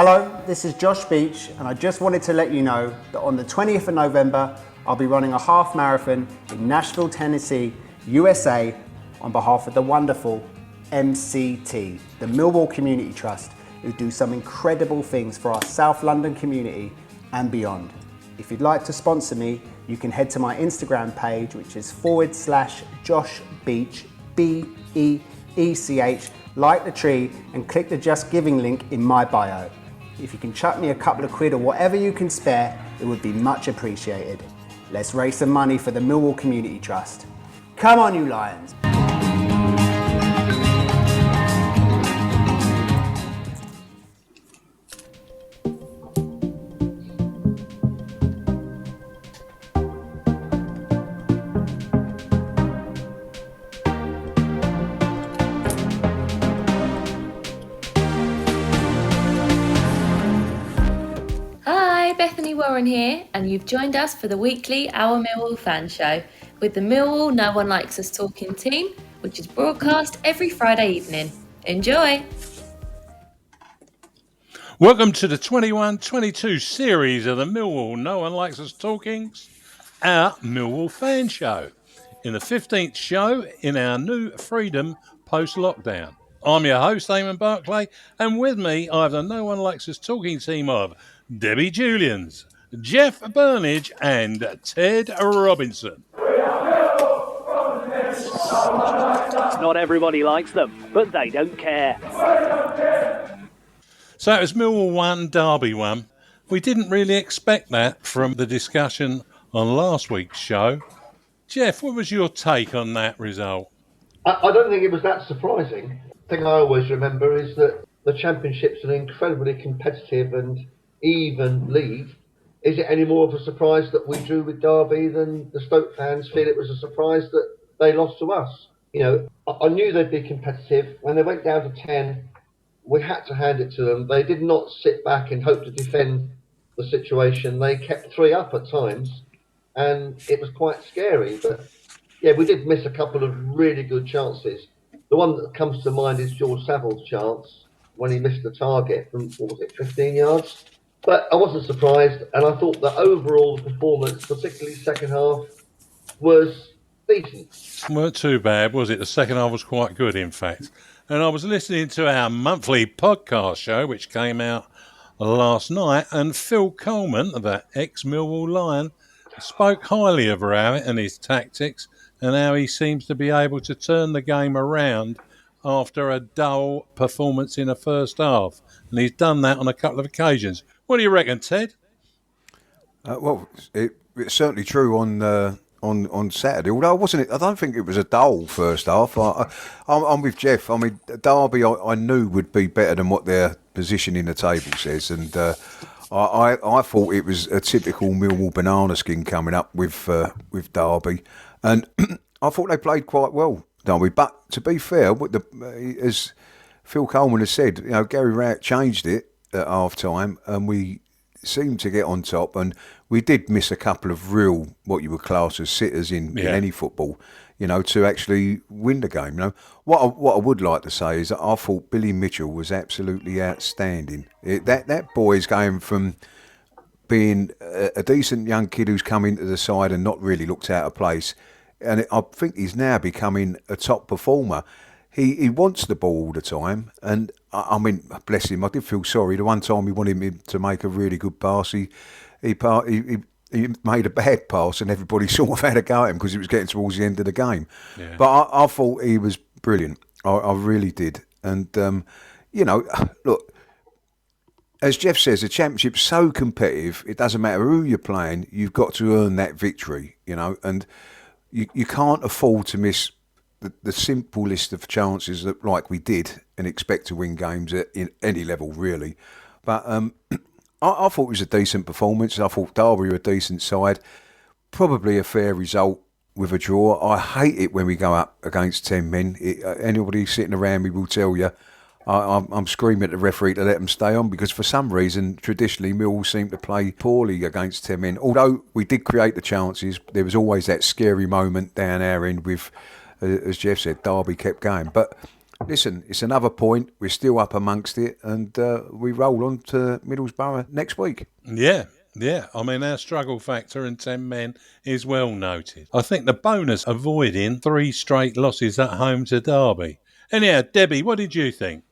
Hello, this is Josh Beech, and I just wanted to let you know that on the 20th of November, I'll be running a half marathon in Nashville, Tennessee, USA, on behalf of the wonderful MCT, the Millwall Community Trust, who do some incredible things for our South London community and beyond. If you'd like to sponsor me, you can head to my Instagram page, which is /Josh Beech, BEECH, like the tree, and click the Just Giving link in my bio. If you can chuck me a couple of quid or whatever you can spare, it would be much appreciated. Let's raise some money for the Millwall Community Trust. Come on, you Lions. Warren here, and you've joined us for the weekly Our Millwall Fan Show with the Millwall No One Likes Us Talking team, which is broadcast every Friday evening. Enjoy! Welcome to the 21-22 series of the Millwall No One Likes Us Talking, our Millwall Fan Show, in the 15th show in our new freedom post-lockdown. I'm your host, Eamonn Barclay, and with me I have the No One Likes Us Talking team of Debbie Julians, Jeff Burnige and Ted Robinson. Not everybody likes them, but they don't care. So it was Millwall 1, Derby 1. We didn't really expect that from the discussion on last week's show. Jeff, what was your take on that result? I don't think it was that surprising. The thing I always remember is that the Championship's an incredibly competitive and even league. Is it any more of a surprise that we drew with Derby than the Stoke fans feel it was a surprise that they lost to us? You know, I knew they'd be competitive. When they went down to 10, we had to hand it to them. They did not sit back and hope to defend the situation. They kept 3 up at times, and it was quite scary. But yeah, we did miss a couple of really good chances. The one that comes to mind is George Saville's chance when he missed the target from, 15 yards? But I wasn't surprised, and I thought that overall the performance, particularly second half, was decent. Weren't too bad, was it? The second half was quite good, in fact. And I was listening to our monthly podcast show, which came out last night, and Phil Coleman, the ex-Millwall Lion, spoke highly of Rowett and his tactics and how he seems to be able to turn the game around after a dull performance in the first half. And he's done that on a couple of occasions. What do you reckon, Ted? Well, it's certainly true on Saturday. Although I don't think it was a dull first half. I'm with Jeff. I mean, Derby I knew would be better than what their position in the table says, and I thought it was a typical Millwall banana skin coming up with Derby, and I thought they played quite well, Derby. But to be fair, as Phil Coleman has said, you know, Gary Rowett changed it at half time, and we seemed to get on top, and we did miss a couple of real, what you would class as sitters in any football, you know, to actually win the game. You know, what I would like to say is that I thought Billy Mitchell was absolutely outstanding. That boy's going from being a decent young kid who's come into the side and not really looked out of place, and I think he's now becoming a top performer. He wants the ball all the time, and I mean, bless him, I did feel sorry. The one time we wanted him to make a really good pass, he made a bad pass, and everybody sort of had a go at him because it was getting towards the end of the game. Yeah. But I thought he was brilliant. I really did. And, you know, look, as Jeff says, the Championship's so competitive, it doesn't matter who you're playing, you've got to earn that victory, you know, and you can't afford to miss the simple list of chances that, like we did, and expect to win games at in any level, really. But I thought it was a decent performance. I thought Derby were a decent side. Probably a fair result with a draw. I hate it when we go up against 10 men. Anybody sitting around me will tell you I'm screaming at the referee to let them stay on, because for some reason, traditionally, Millwall seem to play poorly against 10 men. Although we did create the chances, there was always that scary moment down our end with, as Jeff said, Derby kept going. But listen, it's another point. We're still up amongst it, and we roll on to Middlesbrough next week. Yeah. I mean, our struggle factor in 10 men is well noted. I think the bonus avoiding 3 straight losses at home to Derby. Anyhow, Debbie, what did you think?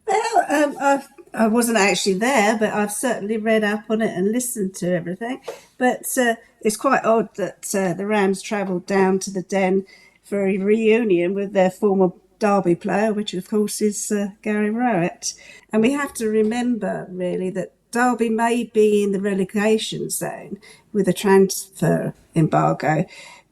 Well, I wasn't actually there, but I've certainly read up on it and listened to everything. But it's quite odd that the Rams travelled down to the Den for a reunion with their former Derby player, which of course is Gary Rowett. And we have to remember, really, that Derby may be in the relegation zone with a transfer embargo,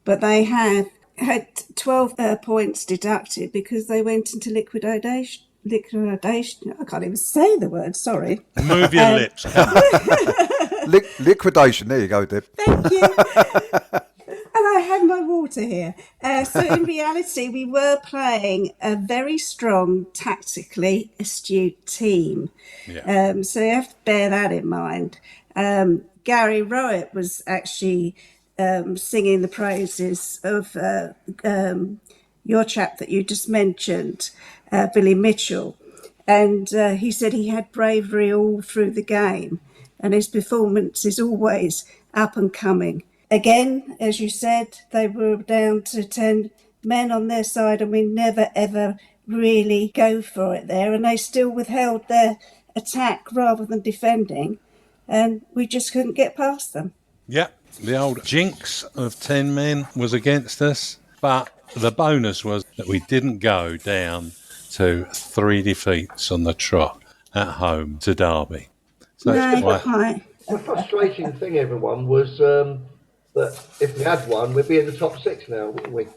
but they have had 12 points deducted because they went into liquidation. I can't even say the word, sorry. Move your lips. Come on. Liquidation, there you go, Deb. Thank you. And I have my water here. So in reality, we were playing a very strong, tactically astute team. Yeah. So you have to bear that in mind. Gary Rowett was actually singing the praises of your chap that you just mentioned, Billy Mitchell. And he said he had bravery all through the game, and his performance is always up and coming. Again, as you said, they were down to 10 men on their side, and we never, ever really go for it there. And they still withheld their attack rather than defending, and we just couldn't get past them. Yeah, the old jinx of 10 men was against us, but the bonus was that we didn't go down to 3 defeats on the trot at home to Derby. So No, quite. The frustrating thing, everyone, was that if we had one, we'd be in the top 6 now, wouldn't we?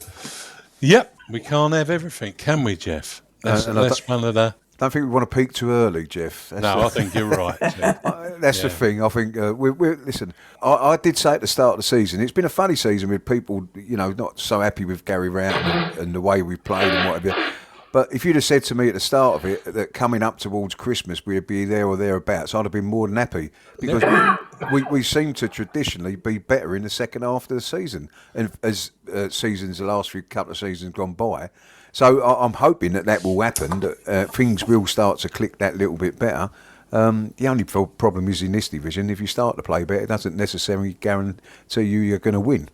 Yep, we can't have everything, can we, Jeff? That's one of the... Don't think we want to peak too early, Jeff. I think you're right. That's the thing. I think listen. I did say at the start of the season, it's been a funny season with people, not so happy with Gary Rowett and the way we played and whatever. But if you'd have said to me at the start of it that coming up towards Christmas we'd be there or thereabouts, I'd have been more than happy, because we seem to traditionally be better in the second half of the season, and as the last few couple of seasons gone by. So I'm hoping that will happen, that things will start to click that little bit better. The only problem is in this division, if you start to play better, it doesn't necessarily guarantee you're going to win.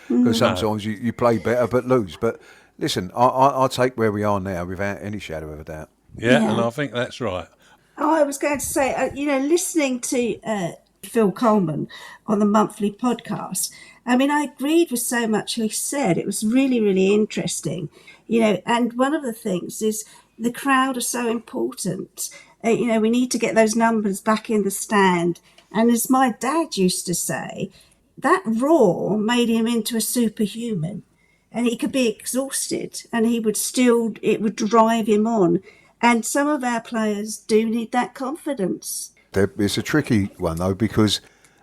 Because sometimes you play better but lose. But listen, I'll take where we are now without any shadow of a doubt. Yeah, and I think that's right. I was going to say, listening to Phil Coleman on the monthly podcast, I mean, I agreed with so much he said. It was really, really interesting. And one of the things is the crowd are so important. We need to get those numbers back in the stand. And as my dad used to say, that roar made him into a superhuman. And he could be exhausted, and it would drive him on. And some of our players do need that confidence. It's a tricky one, though, because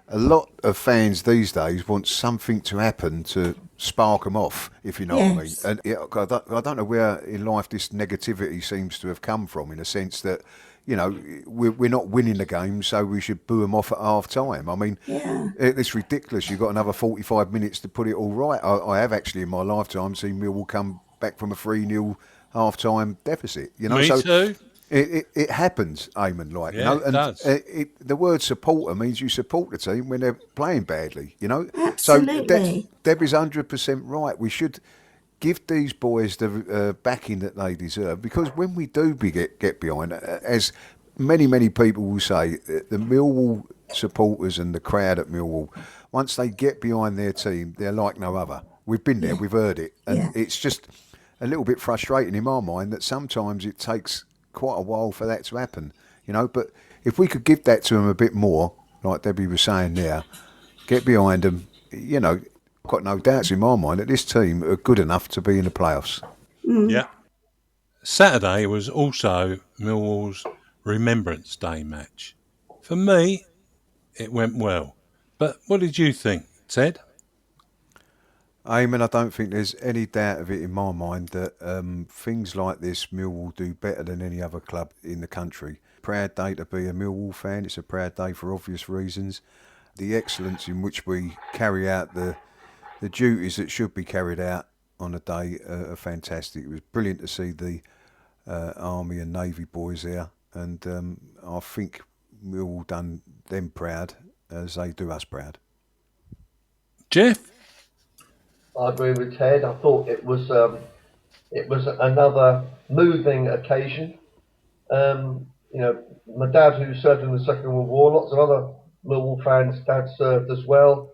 a lot of fans these days want something to happen to spark them off, if you know what I mean. And I don't know where in life this negativity seems to have come from, in a sense that, we're not winning the game, so we should boo them off at half time. I mean, it's ridiculous. You've got another 45 minutes to put it all right. I have actually in my lifetime seen Millwall come back from a 3-0 half time deficit. Me too. It happens, Eamonn, it does. The word supporter means you support the team when they're playing badly, Absolutely. So Debbie's 100% right. We should give these boys the backing that they deserve, because when we do get behind, as many people will say, the Millwall supporters and the crowd at Millwall, once they get behind their team, they're like no other. We've been there, we've heard it, and it's just a little bit frustrating in my mind that sometimes it takes quite a while for that to happen, but if we could give that to them a bit more, like Debbie was saying there, get behind them, I've got no doubts in my mind that this team are good enough to be in the playoffs. Yeah. Saturday was also Millwall's Remembrance Day match. For me, it went well. But what did you think, Ted? Eamonn, I don't think there's any doubt of it in my mind that things like this Millwall do better than any other club in the country. Proud day to be a Millwall fan. It's a proud day for obvious reasons. The excellence in which we carry out the duties that should be carried out on a day are fantastic. It was brilliant to see the Army and Navy boys there, and I think we've all done them proud as they do us proud. Jeff? I agree with Ted. I thought it was another moving occasion. My dad, who served in the Second World War, lots of other Millwall fans' dad served as well.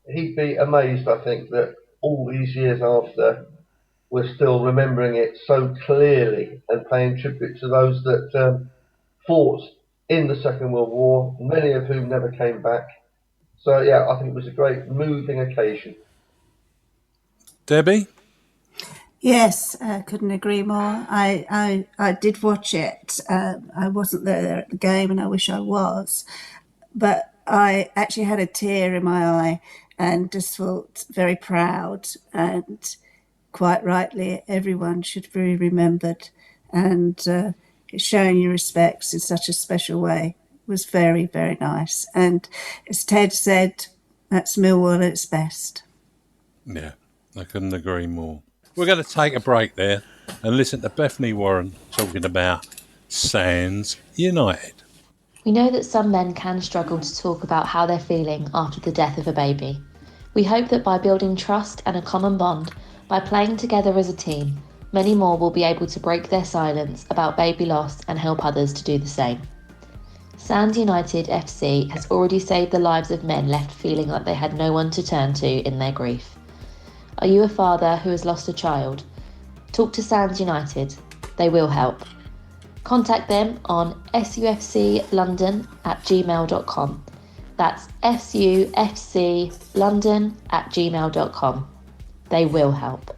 He'd be amazed, I think, that all these years after, we're still remembering it so clearly and paying tribute to those that fought in the Second World War, many of whom never came back. So, yeah, I think it was a great moving occasion. Debbie? Yes, I couldn't agree more. I did watch it. I wasn't there at the game, and I wish I was. But I actually had a tear in my eye and just felt very proud. And quite rightly, everyone should be remembered. And showing your respects in such a special way was very, very nice. And as Ted said, that's Millwall at its best. Yeah, I couldn't agree more. We're going to take a break there and listen to Bethany Warren talking about Sands United. We know that some men can struggle to talk about how they're feeling after the death of a baby. We hope that by building trust and a common bond, by playing together as a team, many more will be able to break their silence about baby loss and help others to do the same. Sands United FC has already saved the lives of men left feeling like they had no one to turn to in their grief. Are you a father who has lost a child? Talk to Sands United. They will help. Contact them on sufclondon@gmail.com. That's sufclondon@gmail.com. They will help.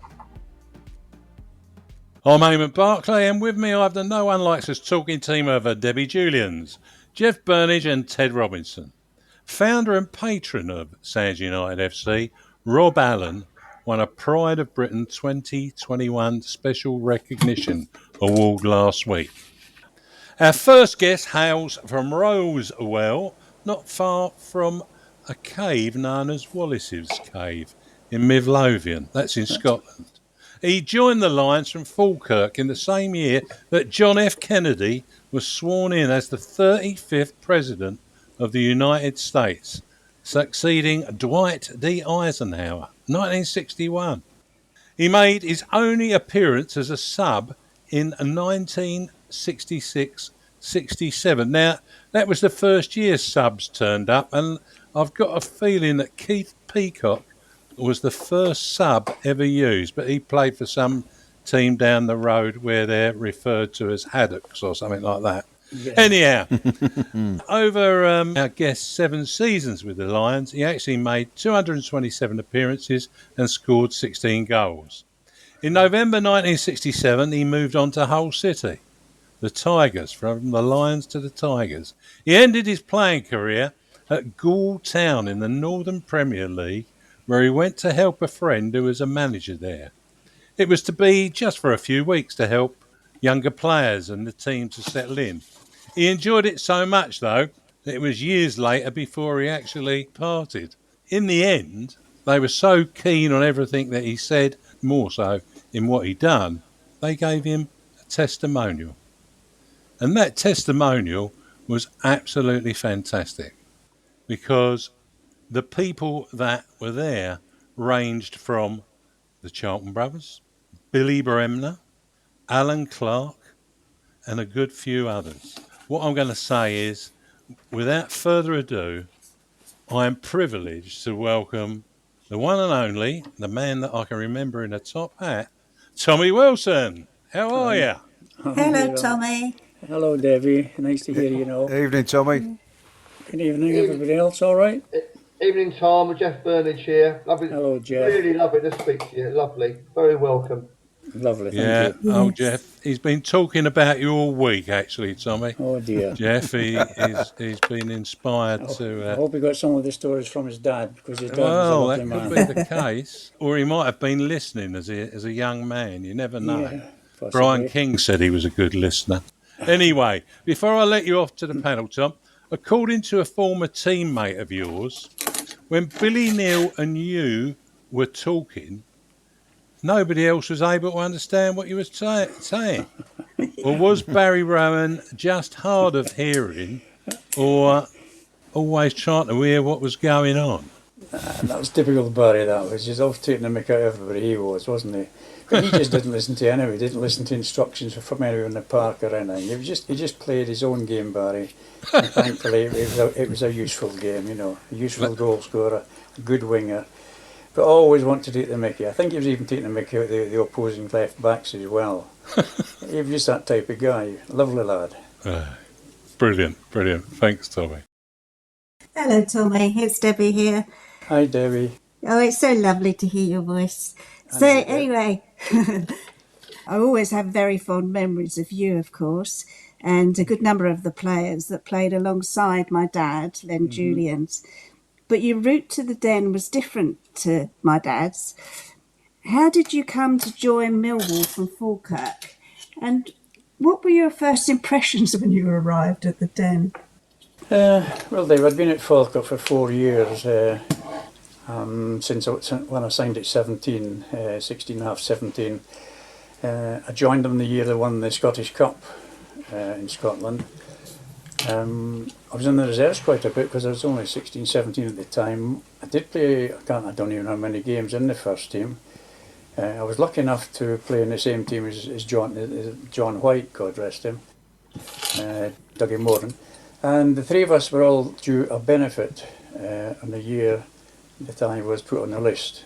I'm Eamonn Barclay, and with me I have the No One Likes Us talking team of Debbie Julians, Jeff Burnige and Ted Robinson. Founder and patron of Sands United FC, Rob Allen, won a Pride of Britain 2021 Special Recognition Award last week. Our first guest hails from Rosewell, not far from a cave known as Wallace's Cave in Midlothian. That's in Scotland. He joined the Lions from Falkirk in the same year that John F. Kennedy was sworn in as the 35th President of the United States, succeeding Dwight D. Eisenhower, 1961. He made his only appearance as a sub in 1966-67. Now, that was the first year subs turned up, and I've got a feeling that Keith Peacock was the first sub ever used, but he played for some team down the road where they're referred to as haddocks or something like that. Yeah. Anyhow, over, I guess, 7 seasons with the Lions, he actually made 227 appearances and scored 16 goals. In November 1967, he moved on to Hull City, the Tigers, from the Lions to the Tigers. He ended his playing career at Goole Town in the Northern Premier League, where he went to help a friend who was a manager there. It was to be just for a few weeks to help younger players and the team to settle in. He enjoyed it so much, though, that it was years later before he actually parted. In the end, they were so keen on everything that he said, more so in what he'd done, they gave him a testimonial. And that testimonial was absolutely fantastic, because the people that were there ranged from the Charlton brothers, Billy Bremner, Alan Clark, and a good few others. What I'm going to say is, without further ado, I am privileged to welcome the one and only, the man that I can remember in a top hat, Tommy Wilson. How are you? Hello, Tommy. Hello, Debbie. Nice to hear you now. Evening, Tommy. Good evening, everybody else. All right? Evening, Tom. Jeff Burnige here. Lovely. Hello, Jeff. Really lovely to speak to you. Lovely. Very welcome. Lovely, thank you. Oh, Jeff, he's been talking about you all week, actually, Tommy. Oh, dear. Jeff, he's been inspired to... I hope he got some of the stories from his dad, because his dad was a well, lovely that man. could be the case. Or he might have been listening as a young man. You never know. Yeah, possibly. Brian King said he was a good listener. Anyway, before I let you off to the panel, Tom, according to a former teammate of yours, when Billy Neal and you were talking, nobody else was able to understand what you were saying. Well, was Barry Rowan just hard of hearing, or always trying to hear what was going on? And that was typical Barry, that was. He's off taking the mick out of everybody, he was, wasn't he? But he just didn't listen to anyone. He didn't listen to instructions from anyone in the park or anything. He just played his own game, Barry. And thankfully, it was a useful game, you know, a useful goal scorer, a good winger. But always wanted to take the mickey. I think he was even taking the mickey out the opposing left backs as well. He was just that type of guy. Lovely lad. Brilliant. Thanks, Tommy. Hello, Tommy. It's Debbie here. Hi, Debbie. Oh, it's so lovely to hear your voice. So anyway, I always have very fond memories of you, of course, and a good number of the players that played alongside my dad, Len Julians. But your route to the Den was different to my dad's. How did you come to join Millwall from Falkirk? And what were your first impressions when you arrived at the Den? Well, Dave, I'd been at Falkirk for 4 years since when I signed at 17, 16 and a half, 17. I joined them the year they won the Scottish Cup in Scotland. I was in the reserves quite a bit because I was only 16, 17 at the time. I did play, I don't even know how many games in the first team. I was lucky enough to play in the same team as John White, God rest him, Dougie Moran. And the three of us were all due a benefit on the year that I was put on the list.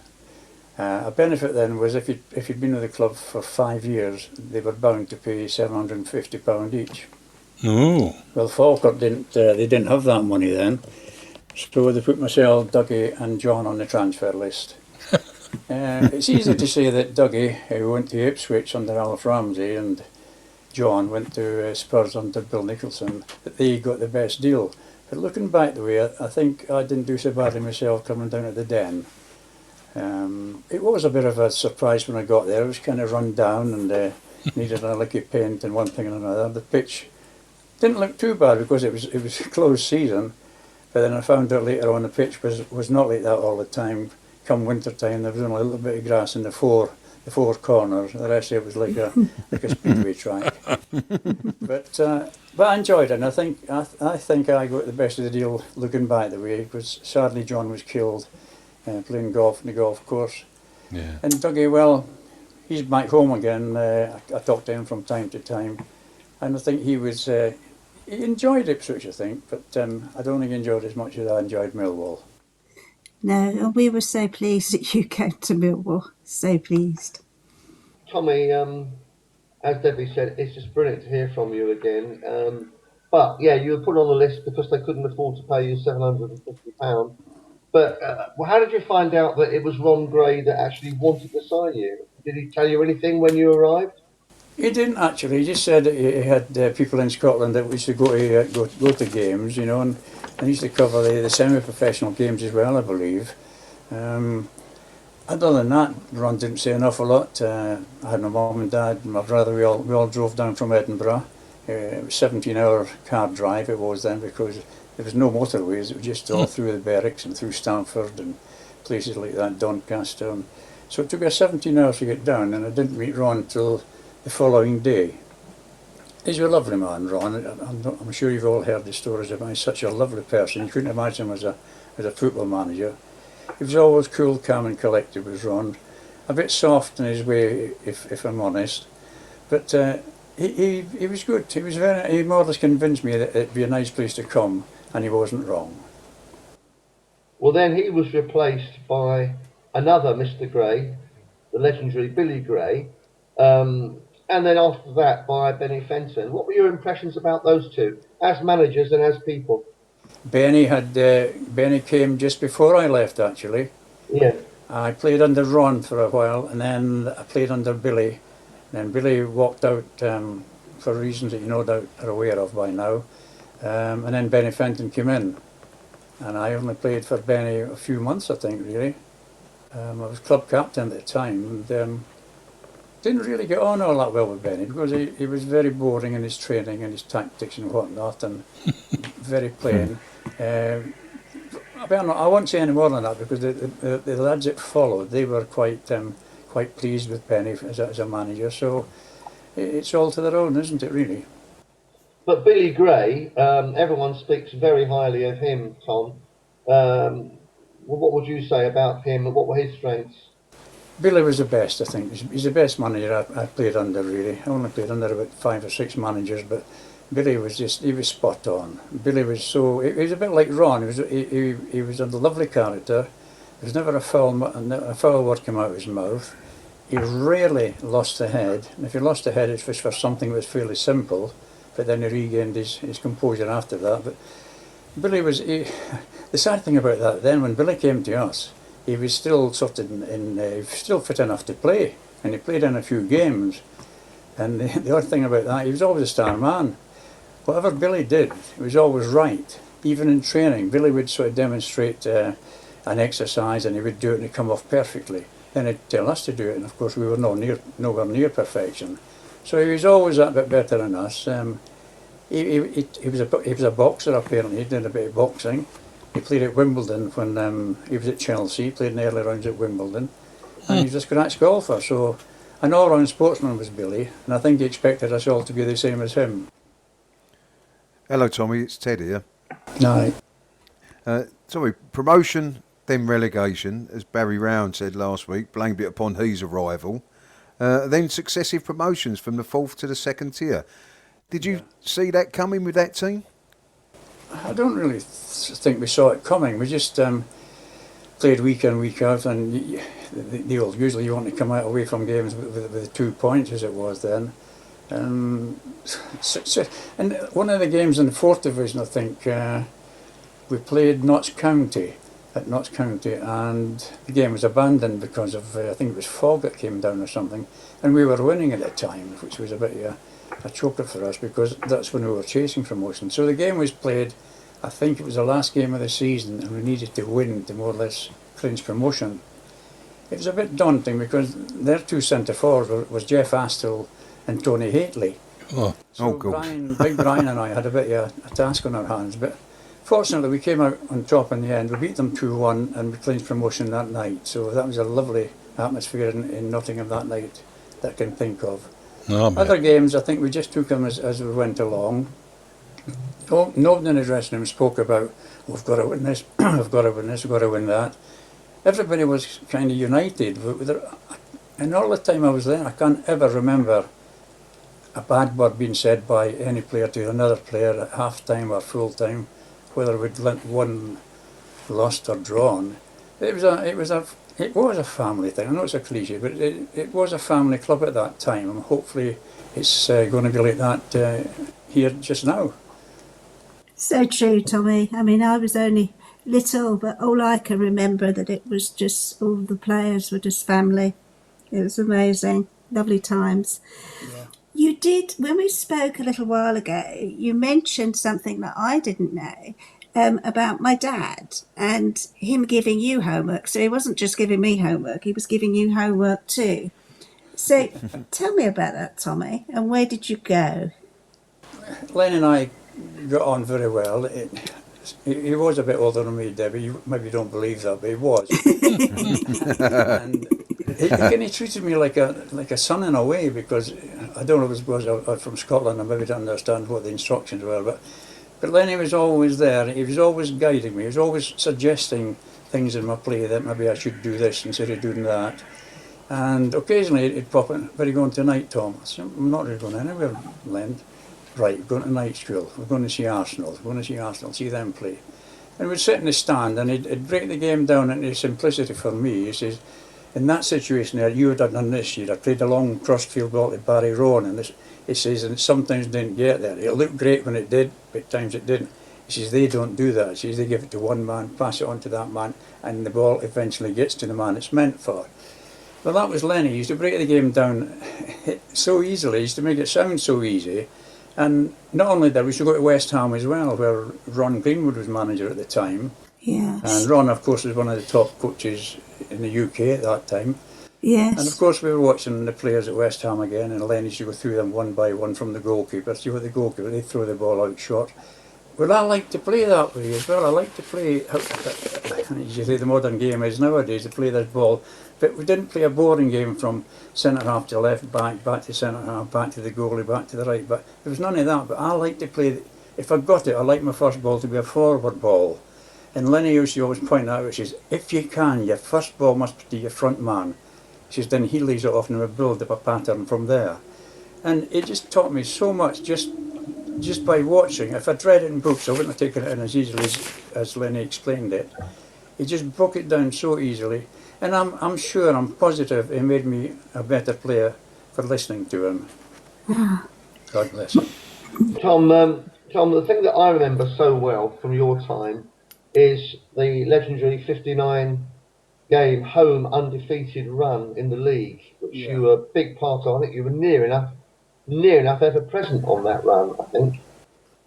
A benefit then was if you'd been with the club for 5 years, they were bound to pay £750 each. Oh. Well, Falkirk didn't have that money then, so they put myself, Dougie and John on the transfer list. It's easy to say that Dougie, who went to Ipswich under Alf Ramsey, and John went to Spurs under Bill Nicholson, that they got the best deal. But looking back the way, I think I didn't do so badly myself coming down to the Den. It was a bit of a surprise when I got there. It was kind of run down and needed a lick of paint and one thing and another. The pitch didn't look too bad because it was a closed season, but then I found out later on the pitch was not like that all the time. Come winter time, there was only a little bit of grass in the four corners. The rest of it was like a speedway track. But I enjoyed it, and I think I got the best of the deal looking back the way, because sadly John was killed playing golf in the golf course. Yeah. And Dougie, well, he's back home again. I talked to him from time to time, and I think he enjoyed Ipswich, I think, but I don't think he enjoyed as much as I enjoyed Millwall. No, and we were so pleased that you came to Millwall. So pleased. Tommy, as Debbie said, it's just brilliant to hear from you again. But yeah, you were put on the list because they couldn't afford to pay you £750. But how did you find out that it was Ron Gray that actually wanted to sign you? Did he tell you anything when you arrived? He didn't actually. He just said that he had people in Scotland that used to go to games, you know, and he used to cover the semi-professional games as well, I believe. Other than that, Ron didn't say an awful lot. I had my mum and dad and my brother. We all drove down from Edinburgh. It was a 17-hour car drive. It was then, because there was no motorways. It was just all through the barracks and through Stamford and places like that, Doncaster. And so it took us 17 hours to get down, and I didn't meet Ron until the following day. He's a lovely man, Ron. I'm sure you've all heard the stories about him. He's such a lovely person. You couldn't imagine him as a football manager. He was always cool, calm and collected, was Ron. A bit soft in his way, if I'm honest. But he was good. He more or less convinced me that it'd be a nice place to come, and he wasn't wrong. Well, then he was replaced by another Mr. Gray, the legendary Billy Gray, and then after that by Benny Fenton. What were your impressions about those two, as managers and as people? Benny came just before I left, actually. Yeah. I played under Ron for a while, and then I played under Billy. And Billy walked out for reasons that you no doubt are aware of by now. And then Benny Fenton came in. And I only played for Benny a few months, I think, really. I was club captain at the time, and didn't really get on all that well with Benny, because he was very boring in his training and his tactics and whatnot, and very plain. I won't say any more than that, because the lads that followed, they were quite pleased with Benny as a manager. So it's all to their own, isn't it, really? But Billy Gray, everyone speaks very highly of him, Tom. What would you say about him, and what were his strengths? Billy was the best, I think. He's the best manager I played under, really. I only played under about 5 or 6 managers, but Billy was he was spot on. Billy was he was a bit like Ron. He was a lovely character. There was never a foul word came out of his mouth. He rarely lost the head. And if he lost the head, it was for something that was fairly simple, but then he regained his composure after that. But Billy was... the sad thing about that then, when Billy came to us, he was still sort of he was still fit enough to play, and he played in a few games. And the odd thing about that, he was always a star man. Whatever Billy did, he was always right. Even in training, Billy would sort of demonstrate an exercise, and he would do it and it'd come off perfectly. Then he'd tell us to do it, and of course we were nowhere near perfection. So he was always that bit better than us. He was a boxer, apparently. He did a bit of boxing. He played at Wimbledon when he was at Chelsea. He played in the early rounds at Wimbledon. And he was a scratch golfer. So an all-round sportsman was Billy, and I think he expected us all to be the same as him. Hello, Tommy. It's Ted here. No. Tommy, promotion, then relegation, as Barry Round said last week, blamed it upon his arrival. Then successive promotions from the 4th to the 2nd tier. Did you see that coming with that team? I don't really think we saw it coming. We just played week in, week out, and usually you want to come out away from games with 2 points, as it was then. And one of the games in the 4th division, I think, we played Notts County, and the game was abandoned because of, I think it was fog that came down or something, and we were winning at the time, which was a bit of a choker for us, because that's when we were chasing promotion. So the game was played, I think it was the last game of the season, and we needed to win to more or less clinch promotion. It was a bit daunting because their 2 centre forwards was Jeff Astle and Tony Haitley. So Big Brian and I had a bit of a task on our hands, but fortunately we came out on top in the end. We beat them 2-1 and we clinched promotion that night. So that was a lovely atmosphere in Nottingham that night that I can think of. Other games, I think we just took them as we went along. Nobody in the dressing room spoke about, we've got to win this, we've got to win this, we've got to win that. Everybody was kind of united. And all the time I was there, I can't ever remember a bad word being said by any player to another player at half-time or full-time, whether we'd won, lost or drawn. It was a family thing. I know it's a cliche, but it was a family club at that time, and hopefully it's going to be like that here just now. So true, Tommy. I mean, I was only little, but all I can remember that it was just all the players were just family. It was amazing, lovely times. Yeah. You did, when we spoke a little while ago, you mentioned something that I didn't know. About my dad and him giving you homework. So he wasn't just giving me homework, he was giving you homework too. So tell me about that, Tommy, and where did you go? Len and I got on very well. He was a bit older than me, Debbie. You maybe don't believe that, but he was. And he treated me like a son in a way, because I don't know if it was I was from Scotland, I maybe don't understand what the instructions were, but Lenny was always there. He was always guiding me. He was always suggesting things in my play that maybe I should do this instead of doing that. And occasionally he'd pop in, "Where are you going tonight, Tom?" I said, "I'm not really going anywhere, Len." "Right, we're going to night school. We're going to see Arsenal. We're going to see Arsenal, see them play." And we'd sit in the stand, and he'd break the game down into simplicity for me. He says, "In that situation there, you would have done this. You'd have played a long cross-field ball to Barry Rowan, and this." He says, "and sometimes didn't get there. It looked great when it did, but at times it didn't." He says, "They don't do that." He says, "They give it to one man, pass it on to that man, and the ball eventually gets to the man it's meant for." Well, that was Lenny. He used to break the game down so easily. He used to make it sound so easy. And not only that, we used to go to West Ham as well, where Ron Greenwood was manager at the time. Yes. And Ron, of course, was one of the top coaches in the UK at that time. Yes. And of course we were watching the players at West Ham again, and Len used to go through them one by one from the goalkeeper. See what the goalkeeper, they throw the ball out short. Well, I like to play that way as well. I like to play, as you say, the modern game is nowadays, to play this ball. But we didn't play a boring game from centre half to left back, back to centre half, back to the goalie, back to the right. But there was none of that. But I like to play, if I got it, I like my first ball to be a forward ball. And Lenny used to always point out, she says, if you can, your first ball must be your front man. She says, then he lays it off and we build up a pattern from there. And it just taught me so much just by watching. If I'd read it in books, I wouldn't have taken it in as easily as Lenny explained it. He just broke it down so easily. And I'm sure, I'm positive, it made me a better player for listening to him. God bless him. Tom, the thing that I remember so well from your time is the legendary 59 game home undefeated run in the league, which you were a big part of. I think you were near enough ever present on that run, I think.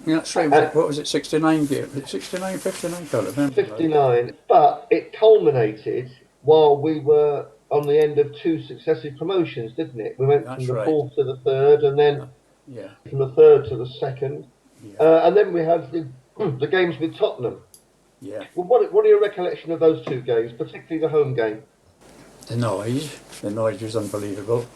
Yeah, that's right. What was it, 69 game? Was it 69, 59? I can't remember. 59. But it culminated while we were on the end of two successive promotions, didn't it? We went from the fourth to the third, and then from the third to the second. And then we had the games with Tottenham. Yeah. Well, what are your recollection of those two games, particularly the home game? The noise was unbelievable.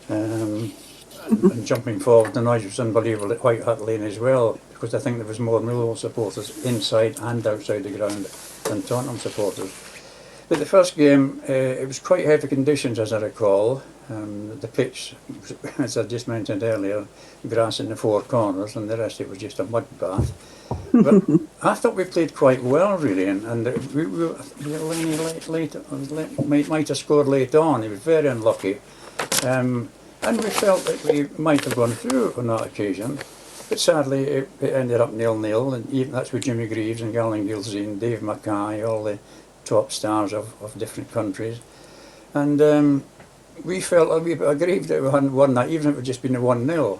And jumping forward, the noise was unbelievable at White Hart Lane as well, because I think there was more Millwall supporters inside and outside the ground than Tottenham supporters. But the first game, it was quite heavy conditions, as I recall. The pitch, as I just mentioned earlier, grass in the four corners, and the rest of it was just a mud bath. But I thought we played quite well, really, and Lenny might have scored late on. He was very unlucky. And we felt that we might have gone through on that occasion, but sadly it ended up 0-0, and even that's with Jimmy Greaves and Galen Gilsey and Dave Mackay, all the top stars of different countries. And we felt a wee bit aggrieved that we hadn't won that, even if it had just been a 1-0.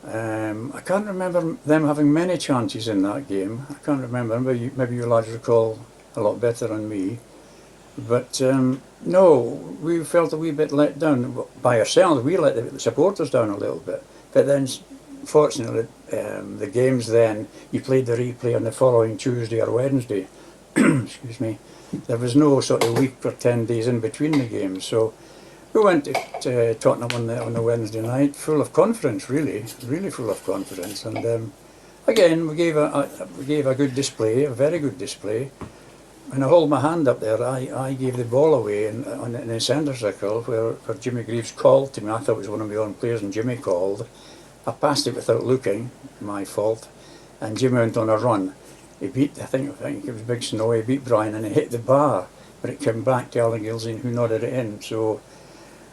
I can't remember them having many chances in that game. I can't remember, maybe you lads recall a lot better than me. But no, we felt a wee bit let down by ourselves. We let the supporters down a little bit. But then, fortunately, the games then, you played the replay on the following Tuesday or Wednesday. Excuse me. There was no sort of week or 10 days in between the games. So we went to Tottenham on the Wednesday night, full of confidence, really full of confidence. And again, we gave a good display, a very good display. When I hold my hand up there, I gave the ball away in the centre circle where Jimmy Greaves called to me. I thought it was one of my own players, and Jimmy called. I passed it without looking, my fault, and Jimmy went on a run. He beat, I think it was Big Snow, he beat Brian and he hit the bar, but it came back to Alan Gilsey who nodded it in. So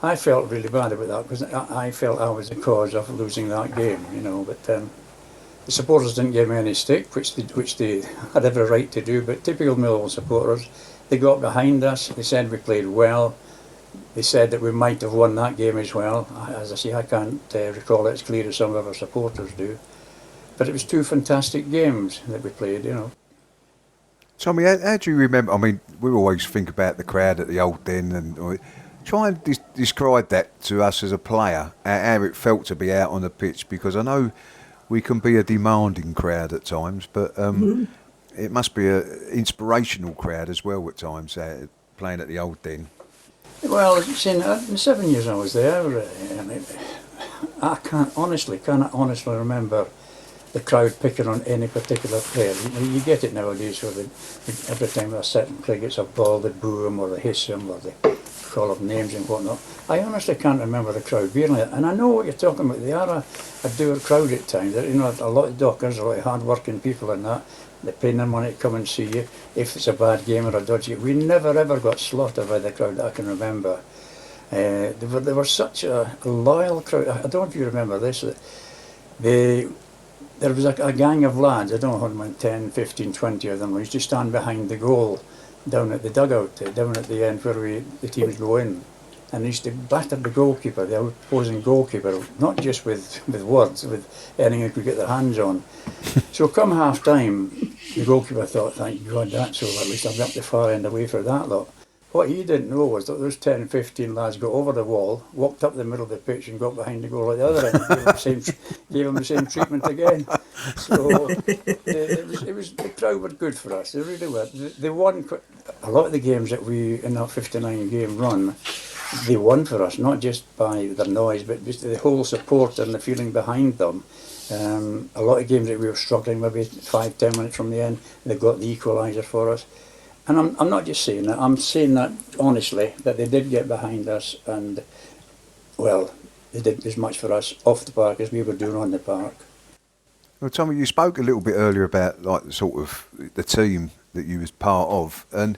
I felt really bad about that, because I felt I was the cause of losing that game, you know. But the supporters didn't give me any stick, which they had every right to do, but typical Millwall supporters, they got behind us, they said we played well, they said that we might have won that game as well. As I say, I can't recall it as clear as some of our supporters do. But it was two fantastic games that we played, you know. Tommy, how do you remember, I mean, we always think about the crowd at the Old Den, and try and describe that to us as a player, how it felt to be out on the pitch, because I know we can be a demanding crowd at times, but it must be an inspirational crowd as well at times, playing at the Old Den. Well, in the 7 years I was there, I cannot honestly remember the crowd picking on any particular player. You get it nowadays, where every time a certain player gets a ball, they boo him or they hiss him or they call up names and whatnot. I honestly can't remember the crowd being like that. And I know what you're talking about. They are a dour crowd at times. You know, a lot of dockers, a lot of hard-working people and that. They're paying their money to come and see you. If it's a bad game or a dodgy, we never ever got slaughtered by the crowd that I can remember. They were such a loyal crowd. I don't know if you remember this. There was a gang of lads, I don't know how many, 10, 15, 20 of them, who used to stand behind the goal down at the dugout, down at the end where the teams go in. And they used to batter the goalkeeper, the opposing goalkeeper, not just with words, with anything they could get their hands on. So come half time, the goalkeeper thought, thank God that's over, at least I've got the far end away for that lot. what he didn't know was that those 10, 15 lads got over the wall, walked up the middle of the pitch and got behind the goal at the other end and gave him the same treatment again. So the crowd were good for us, they really were. They won a lot of the games that we, in that 59 game run, they won for us, not just by their noise, but just the whole support and the feeling behind them. A lot of games that we were struggling, maybe 5-10 minutes from the end, they got the equaliser for us. And I'm not just saying that, I'm saying that honestly, that they did get behind us and, well, they did as much for us off the park as we were doing on the park. Well, Tommy, you spoke a little bit earlier about like the sort of the team that you was part of, and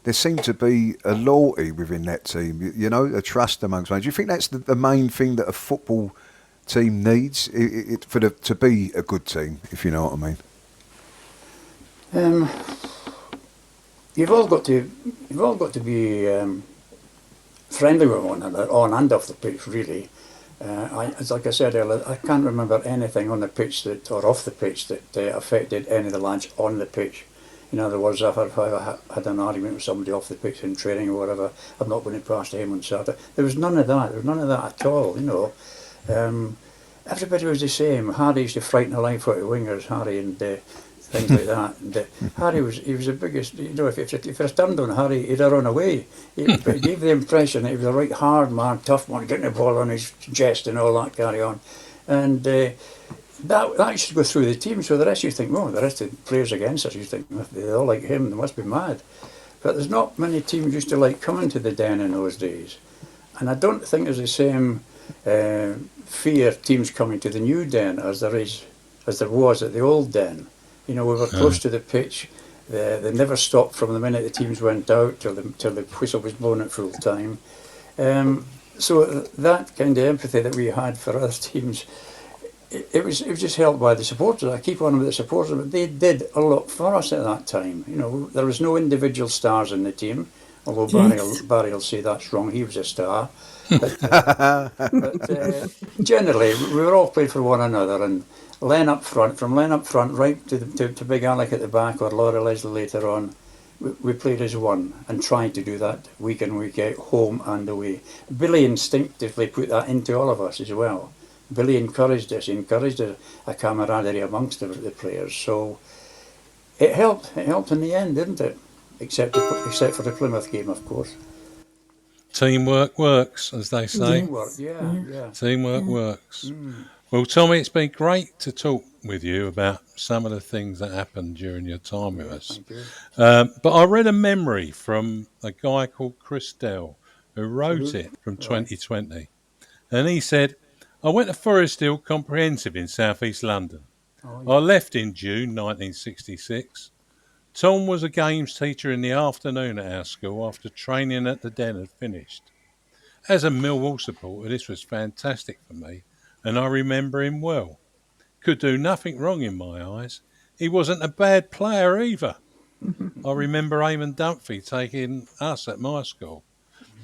there seemed to be a loyalty within that team, you know, a trust amongst fans. Do you think that's the main thing that a football team needs to be a good team, if you know what I mean? You've all got to be friendly with one another, on and off the pitch, really. Like I said earlier, I can't remember anything on the pitch or off the pitch that affected any of the lads on the pitch. In other words, if I had an argument with somebody off the pitch in training or whatever, I'm not going to pass to him on Saturday. There was none of that. There was none of that at all, you know. Everybody was the same. Harry used to frighten the life out of wingers, Harry, and things like that. And Harry was the biggest, you know, if I turned on Harry, he'd have run away. He gave the impression that he was a right hard man, tough one, getting the ball on his chest and all that carry on. And that used to go through the team, so the rest you think, oh, the rest of the players against us, you think, they all like him, they must be mad. But there's not many teams used to like coming to the Den in those days. And I don't think there's the same fear teams coming to the new Den as there was at the old Den. You know, we were close to the pitch. They never stopped from the minute the teams went out till the whistle was blown at full time. So that kind of empathy that we had for other teams, it was just helped by the supporters. I keep on with the supporters, but they did a lot for us at that time. You know, there was no individual stars in the team, although Barry will say that's wrong. He was a star. But generally, we were all playing for one another, and from Len up front, right to Big Alec at the back, or Laura Leslie later on, we played as one and tried to do that week in, week out, home and away. Billy instinctively put that into all of us as well. Billy encouraged us, a camaraderie amongst the players. So it helped in the end, didn't it? Except for the Plymouth game, of course. Teamwork works, as they say. Teamwork, yeah. Teamwork works. Well, Tommy, it's been great to talk with you about some of the things that happened during your time with us. Thank you. But I read a memory from a guy called Chris Dell, who wrote it from 2020. And he said, I went to Forest Hill Comprehensive in South East London. I left in June 1966. Tom was a games teacher in the afternoon at our school after training at the Den had finished. As a Millwall supporter, this was fantastic for me, and I remember him well. Could do nothing wrong in my eyes. He wasn't a bad player either. I remember Eamonn Barclay taking us at my school.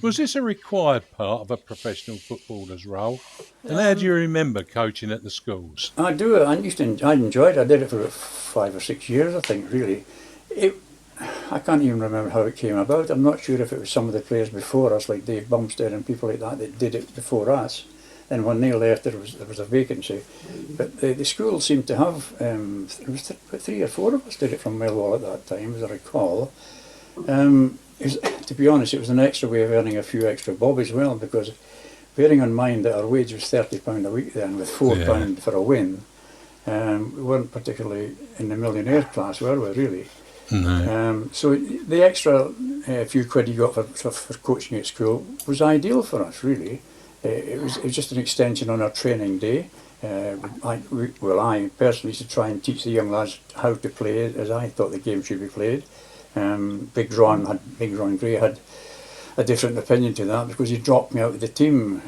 Was this a required part of a professional footballer's role? And how do you remember coaching at the schools? I do. I enjoyed it. I did it for 5 or 6 years, I think, really. I can't even remember how it came about. I'm not sure if it was some of the players before us, like Dave Bumstead and people like that did it before us. And when they left, there was a vacancy. But the school seemed to have, there was 3 or 4 of us did it from Millwall at that time, as I recall. To be honest, it was an extra way of earning a few extra bob as well, because bearing in mind that our wage was £30 a week then, with £4 for a win, we weren't particularly in the millionaire class, were we, really? No. So the extra few quid you got for coaching at school was ideal for us, really. It was just an extension on our training day. I personally used to try and teach the young lads how to play as I thought the game should be played. Big Ron Gray had a different opinion to that, because he dropped me out of the team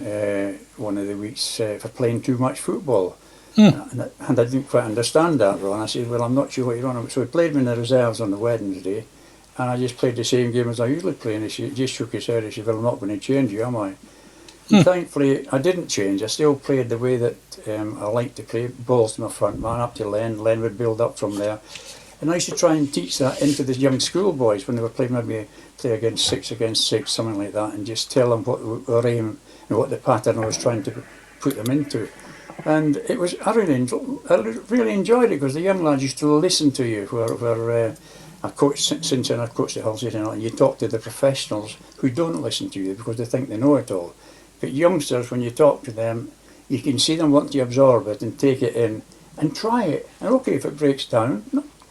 one of the weeks for playing too much football. And I didn't quite understand that, Ron. I said, well, I'm not sure what you're on about. So he played me in the reserves on the Wednesday, and I just played the same game as I usually play, and he just shook his head and said, well, I'm not going to change you, am I? Thankfully, I didn't change. I still played the way that I liked to play, balls to my front man, up to Len. Len would build up from there. And I used to try and teach that into the young schoolboys when they were playing, maybe play against six, something like that, and just tell them what our aim and what the pattern I was trying to put them into. And it was, I really enjoyed it, because the young lads used to listen to you. Where I coached, since then I've coached at Hull City, and you talk to the professionals who don't listen to you because they think they know it all. But youngsters, when you talk to them, you can see them want to absorb it and take it in and try it. And okay, if it breaks down,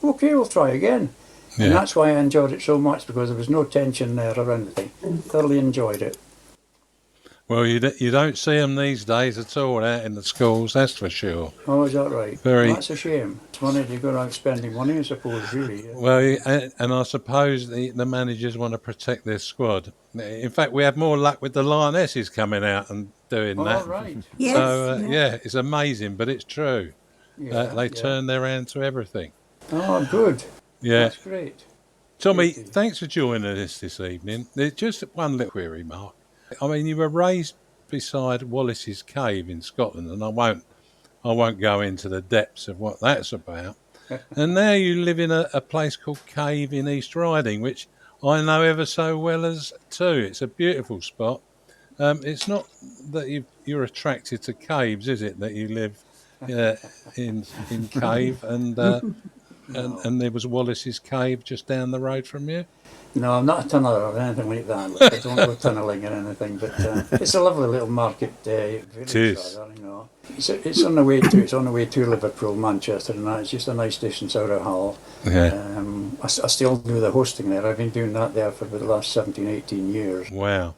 okay, we'll try again. Yeah. And that's why I enjoyed it so much, because there was no tension there or anything. Thoroughly enjoyed it. Well, you don't see them these days at all out in the schools, that's for sure. Oh, is that right? Well, that's a shame. It's money to go around spending money, I suppose, really. Yeah. Well, and I suppose the managers want to protect their squad. In fact, we have more luck with the Lionesses coming out and doing that. Oh, right. Yes, So, yeah, it's amazing, but it's true. They turn their hand to everything. Oh, good. Yeah. That's great. Tommy, thanks for joining us this evening. There's just one little query, Mark. I mean, you were raised beside Wallace's Cave in Scotland, and I won't go into the depths of what that's about. And now you live in a place called Cave in East Riding, which I know ever so well as too. It's a beautiful spot. It's not that you're attracted to caves, is it? That you live in Cave, and there was Wallace's Cave just down the road from you? No, I'm not a tunneler or anything like that. I don't go tunnelling or anything, but it's a lovely little market village. It is. You know. It's on the way to Liverpool, Manchester, and that. It's just a nice distance out of Hull. Yeah. I still do the hosting there. I've been doing that there for the last 17, 18 years. Wow.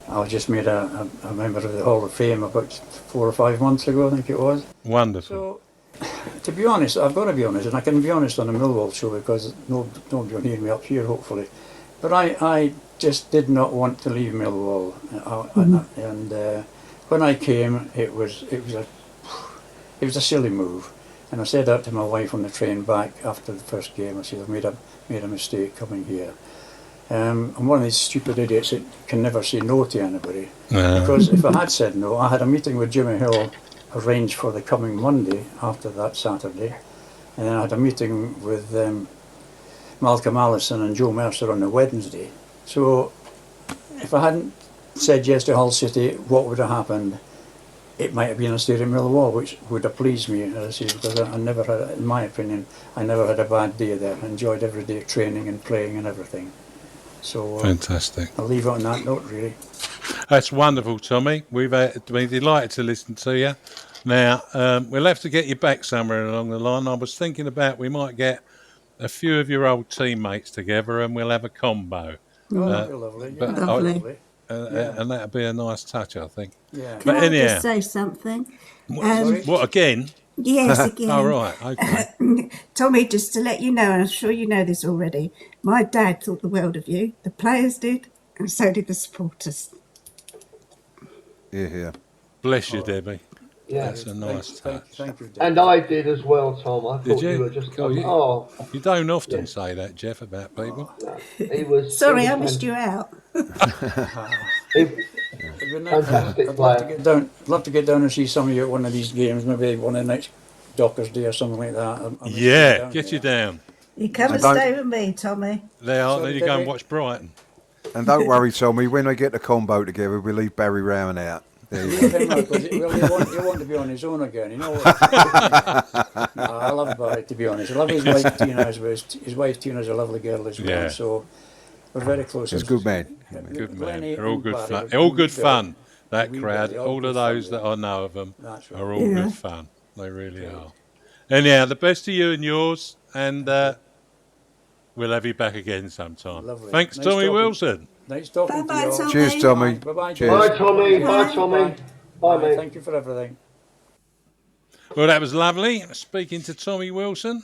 I was just made a member of the Hall of Fame about 4 or 5 months ago, I think it was. Wonderful. So, to be honest, I've got to be honest, and I can be honest on a Millwall show, because nobody will hear me up here, hopefully. But I just did not want to leave Millwall, and when I came, it was a silly move. And I said that to my wife on the train back after the first game. I said, I've made a mistake coming here. I'm one of these stupid idiots that can never say no to anybody. Because if I had said no, I had a meeting with Jimmy Hill arranged for the coming Monday after that Saturday, and then I had a meeting with Malcolm Allison and Joe Mercer on the Wednesday. So if I hadn't said yes to Hull City, what would have happened? It might have been a stay in Millwall, which would have pleased me, as I say, because I never had, in my opinion, I never had a bad day there. I enjoyed every day of training and playing and everything. So fantastic. I'll leave it on that note, really. That's wonderful, Tommy. We've been delighted to listen to you. Now, we'll have to get you back somewhere along the line. I was thinking about we might get a few of your old teammates together and we'll have a combo. Oh, that'd be lovely. Yeah. Lovely. And that'd be a nice touch, I think. Yeah. Can I just say something? What again? Yes, again. Oh, right, okay. Tommy, just to let you know, and I'm sure you know this already, my dad thought the world of you. The players did, and so did the supporters. Yeah. Bless you, Debbie. Yeah. That's a nice touch. Thank you, Dave. And I did as well, Tom. I Did thought you were just. You don't often say that, Jeff, about people. He was. Sorry, he I was missed you out. Fantastic player. Love to get down and see some of you at one of these games, maybe one of the next Dockers Day or something like that. Get you down. You come and stay with me, Tommy. Then you go and watch Brighton. And don't worry, Tommy, when they get the combo together, we'll leave Barry Rowan out. There you go. You want to be on his own again, you know what? No, I love Barry, to be honest. I love his wife Tina as well. His wife Tina's a lovely girl as well, so we're very close. He's a good man. Good man. They're all good fun. All good fun. That crowd, all of those that I know of them are all good fun. They really are. Anyhow, the best to you and yours, and we'll have you back again sometime. Lovely. Thanks, Tommy Wilson. Nice talking to you all. Tommy. Cheers, Tommy. Bye-bye. Cheers. Bye, Tommy. Bye, Tommy. Bye, mate. Thank you for everything. Well, that was lovely. Speaking to Tommy Wilson,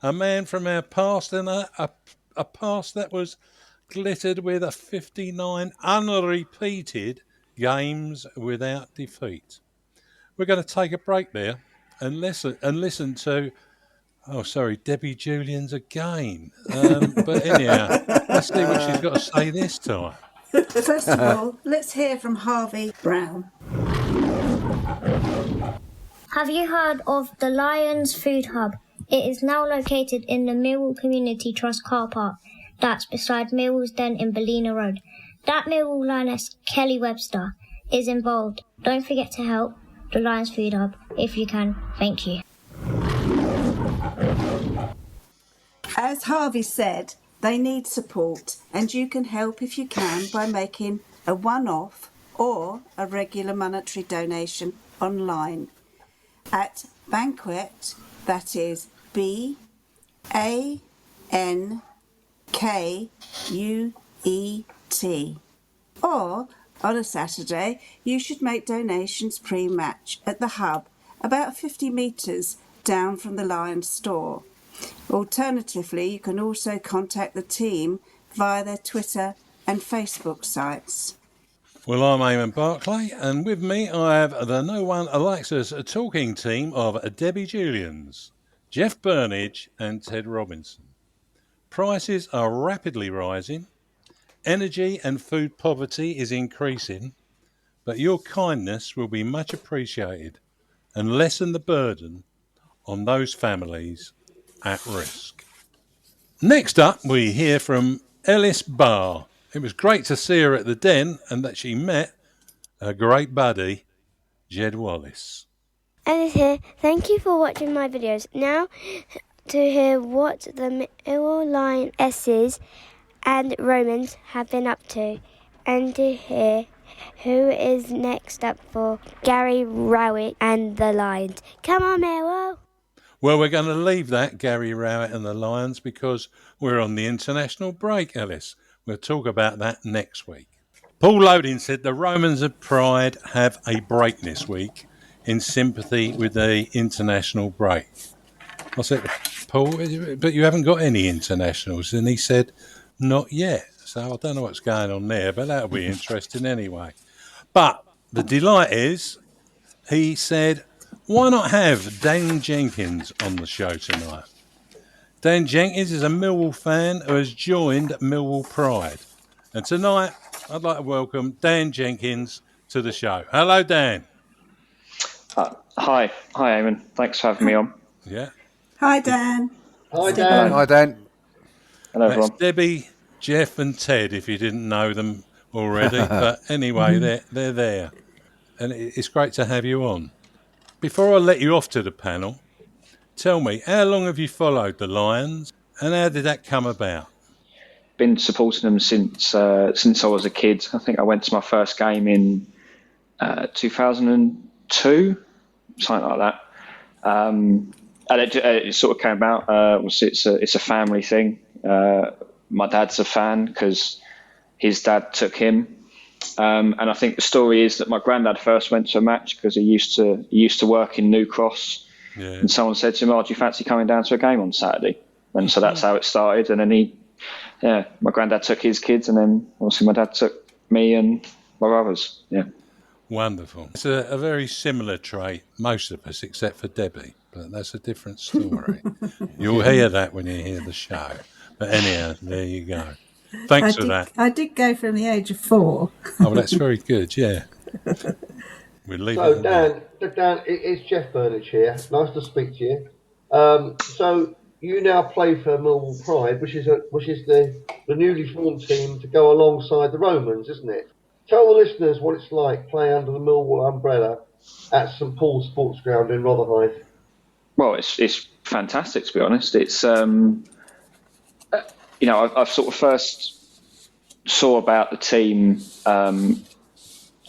a man from our past, and a past that was glittered with a 59 unrepeated games without defeat. We're going to take a break there and listen to Debbie Julians again. But anyhow, let's see what she's got to say this time. First of all, let's hear from Harvey Brown. Have you heard of the Lions Food Hub? It is now located in the Millwall Community Trust car park. That's beside Millwall's Den in Ballina Road. That Millwall Lioness, Kelly Webster, is involved. Don't forget to help the Lions Food Hub if you can. Thank you. As Harvey said, they need support, and you can help if you can by making a one-off or a regular monetary donation online at Banquet, that is BANKUET. Or on a Saturday, you should make donations pre-match at the Hub, about 50 metres down from the Lions store. Alternatively, you can also contact the team via their Twitter and Facebook sites. Well, I'm Eamonn Barclay, and with me I have the No One Likes Us talking team of Debbie Julians, Jeff Burnige and Ted Robinson. Prices are rapidly rising, energy and food poverty is increasing, but your kindness will be much appreciated and lessen the burden on those families at risk. Next up, we hear from Ellis Barr. It was great to see her at the Den and that she met her great buddy, Jed Wallace. Ellis here. Thank you for watching my videos. Now to hear what the Millwall Lionesses and Romans have been up to, and to hear who is next up for Gary Rowett and the Lions. Come on, Millwall! Well, we're going to leave that, Gary Rowett and the Lions, because we're on the international break, Ellis. We'll talk about that next week. Paul Loading said the Romans of Pride have a break this week in sympathy with the international break. I said, Paul, but you haven't got any internationals. And he said, not yet. So I don't know what's going on there, but that'll be interesting anyway. But the delight is, he said, why not have Dan Jenkins on the show tonight? Dan Jenkins is a Millwall fan who has joined Millwall Pride. And tonight, I'd like to welcome Dan Jenkins to the show. Hello, Dan. Hi, Eamonn. Thanks for having me on. Yeah. Hi, Dan. Hi, Dan. Hi, Dan. Hello, That's everyone. Debbie, Jeff and Ted, if you didn't know them already. But anyway, they're there. And it's great to have you on. Before I let you off to the panel, tell me, how long have you followed the Lions and how did that come about? Been supporting them since I was a kid. I think I went to my first game in 2002, something like that. And it sort of came about. It's a family thing. My dad's a fan because his dad took him. And I think the story is that my granddad first went to a match because he used to work in New Cross. Yeah. And someone said to him, "Oh, do you fancy coming down to a game on Saturday?" And so that's how it started. And then my granddad took his kids, and then obviously my dad took me and my brothers. Yeah. Wonderful. It's a very similar trait, most of us, except for Debbie, but that's a different story. You'll hear that when you hear the show. But anyhow, there you go. Thanks for that. I did go from the age of 4. Oh, that's very good, yeah. We'll leave So, it Dan, it's Jeff Burnige here. Nice to speak to you. So, you now play for Millwall Pride, which is the newly formed team to go alongside the Romans, isn't it? Tell the listeners what it's like playing under the Millwall umbrella at St Paul's Sports Ground in Rotherhithe. Well, it's fantastic, to be honest. It's I've sort of first saw about the team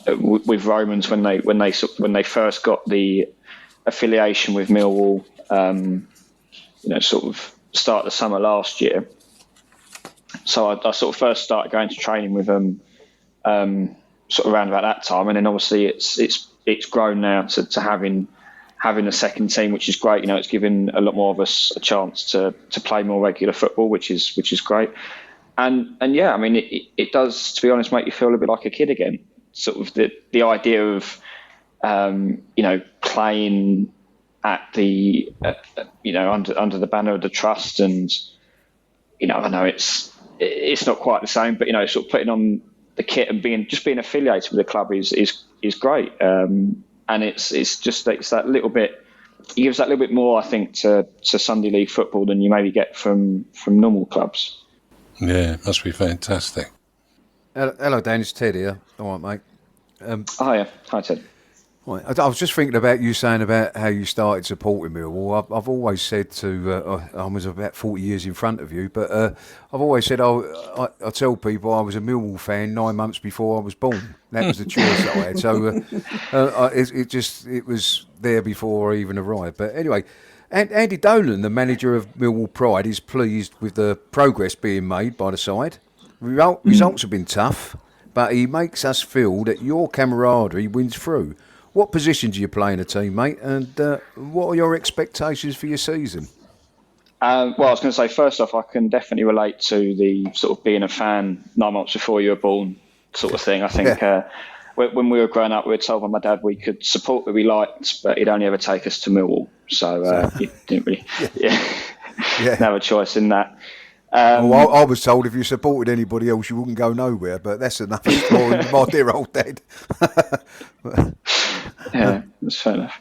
with Romans when they first got the affiliation with Millwall. Sort of start the summer last year. So I sort of first started going to training with them sort of around about that time, and then obviously it's grown now to having a second team, which is great. It's given a lot more of us a chance to play more regular football, which is great. And yeah, I mean, it does, to be honest, make you feel a bit like a kid again. Sort of the idea of playing at the under the banner of the trust, and I know it's not quite the same, but sort of putting on the kit and being affiliated with the club is great. And it's that little bit he gives that little bit more, I think, to Sunday League football than you maybe get from normal clubs. Yeah, it must be fantastic. Hello, Dan. It's Ted here. All right, mate. Hi Ted. Right. I was just thinking about you saying about how you started supporting Millwall. I've always said I was about 40 years in front of you, but I've always said I tell people I was a Millwall fan 9 months before I was born. That was the choice that I had. So it was there before I even arrived. But anyway, Andy Dolan, the manager of Millwall Pride, is pleased with the progress being made by the side. Results have been tough, but he makes us feel that your camaraderie wins through. What position do you play in a team, mate? And what are your expectations for your season? Well, I was going to say, first off, I can definitely relate to the sort of being a fan 9 months before you were born sort of thing. I think when we were growing up, we were told by my dad we could support who we liked, but he'd only ever take us to Millwall. So you didn't really have a choice in that. Well, I was told if you supported anybody else, you wouldn't go nowhere, but that's enough story with my dear old dad. Yeah, that's fair enough.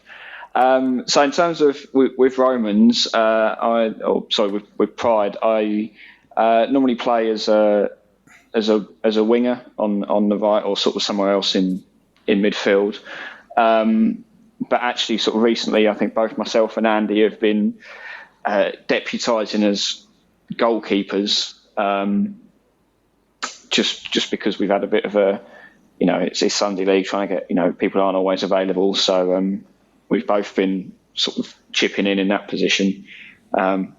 So in terms of with Romans, with Pride, I normally play as a winger on the right or sort of somewhere else in midfield. But actually, sort of recently, I think both myself and Andy have been deputising as goalkeepers, just because we've had a bit of a, it's Sunday League, trying to get, people aren't always available. So we've both been sort of chipping in that position,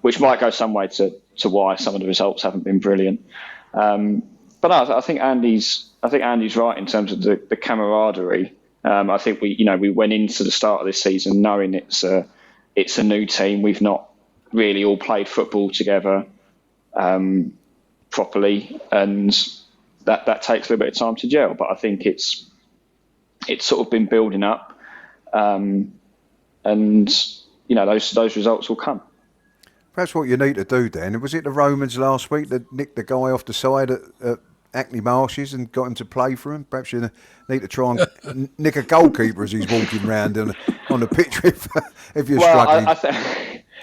which might go some way to why some of the results haven't been brilliant. But I think Andy's right in terms of the camaraderie. I think we went into the start of this season knowing it's a new team. We've not really all played football together properly, and that takes a little bit of time to gel. But I think it's sort of been building up, and those results will come. Perhaps what you need to do, Dan, was it the Romans last week that nicked the guy off the side at Hackney Marshes and got him to play for him? Perhaps you need to try and nick a goalkeeper as he's walking around on the pitch if you're struggling.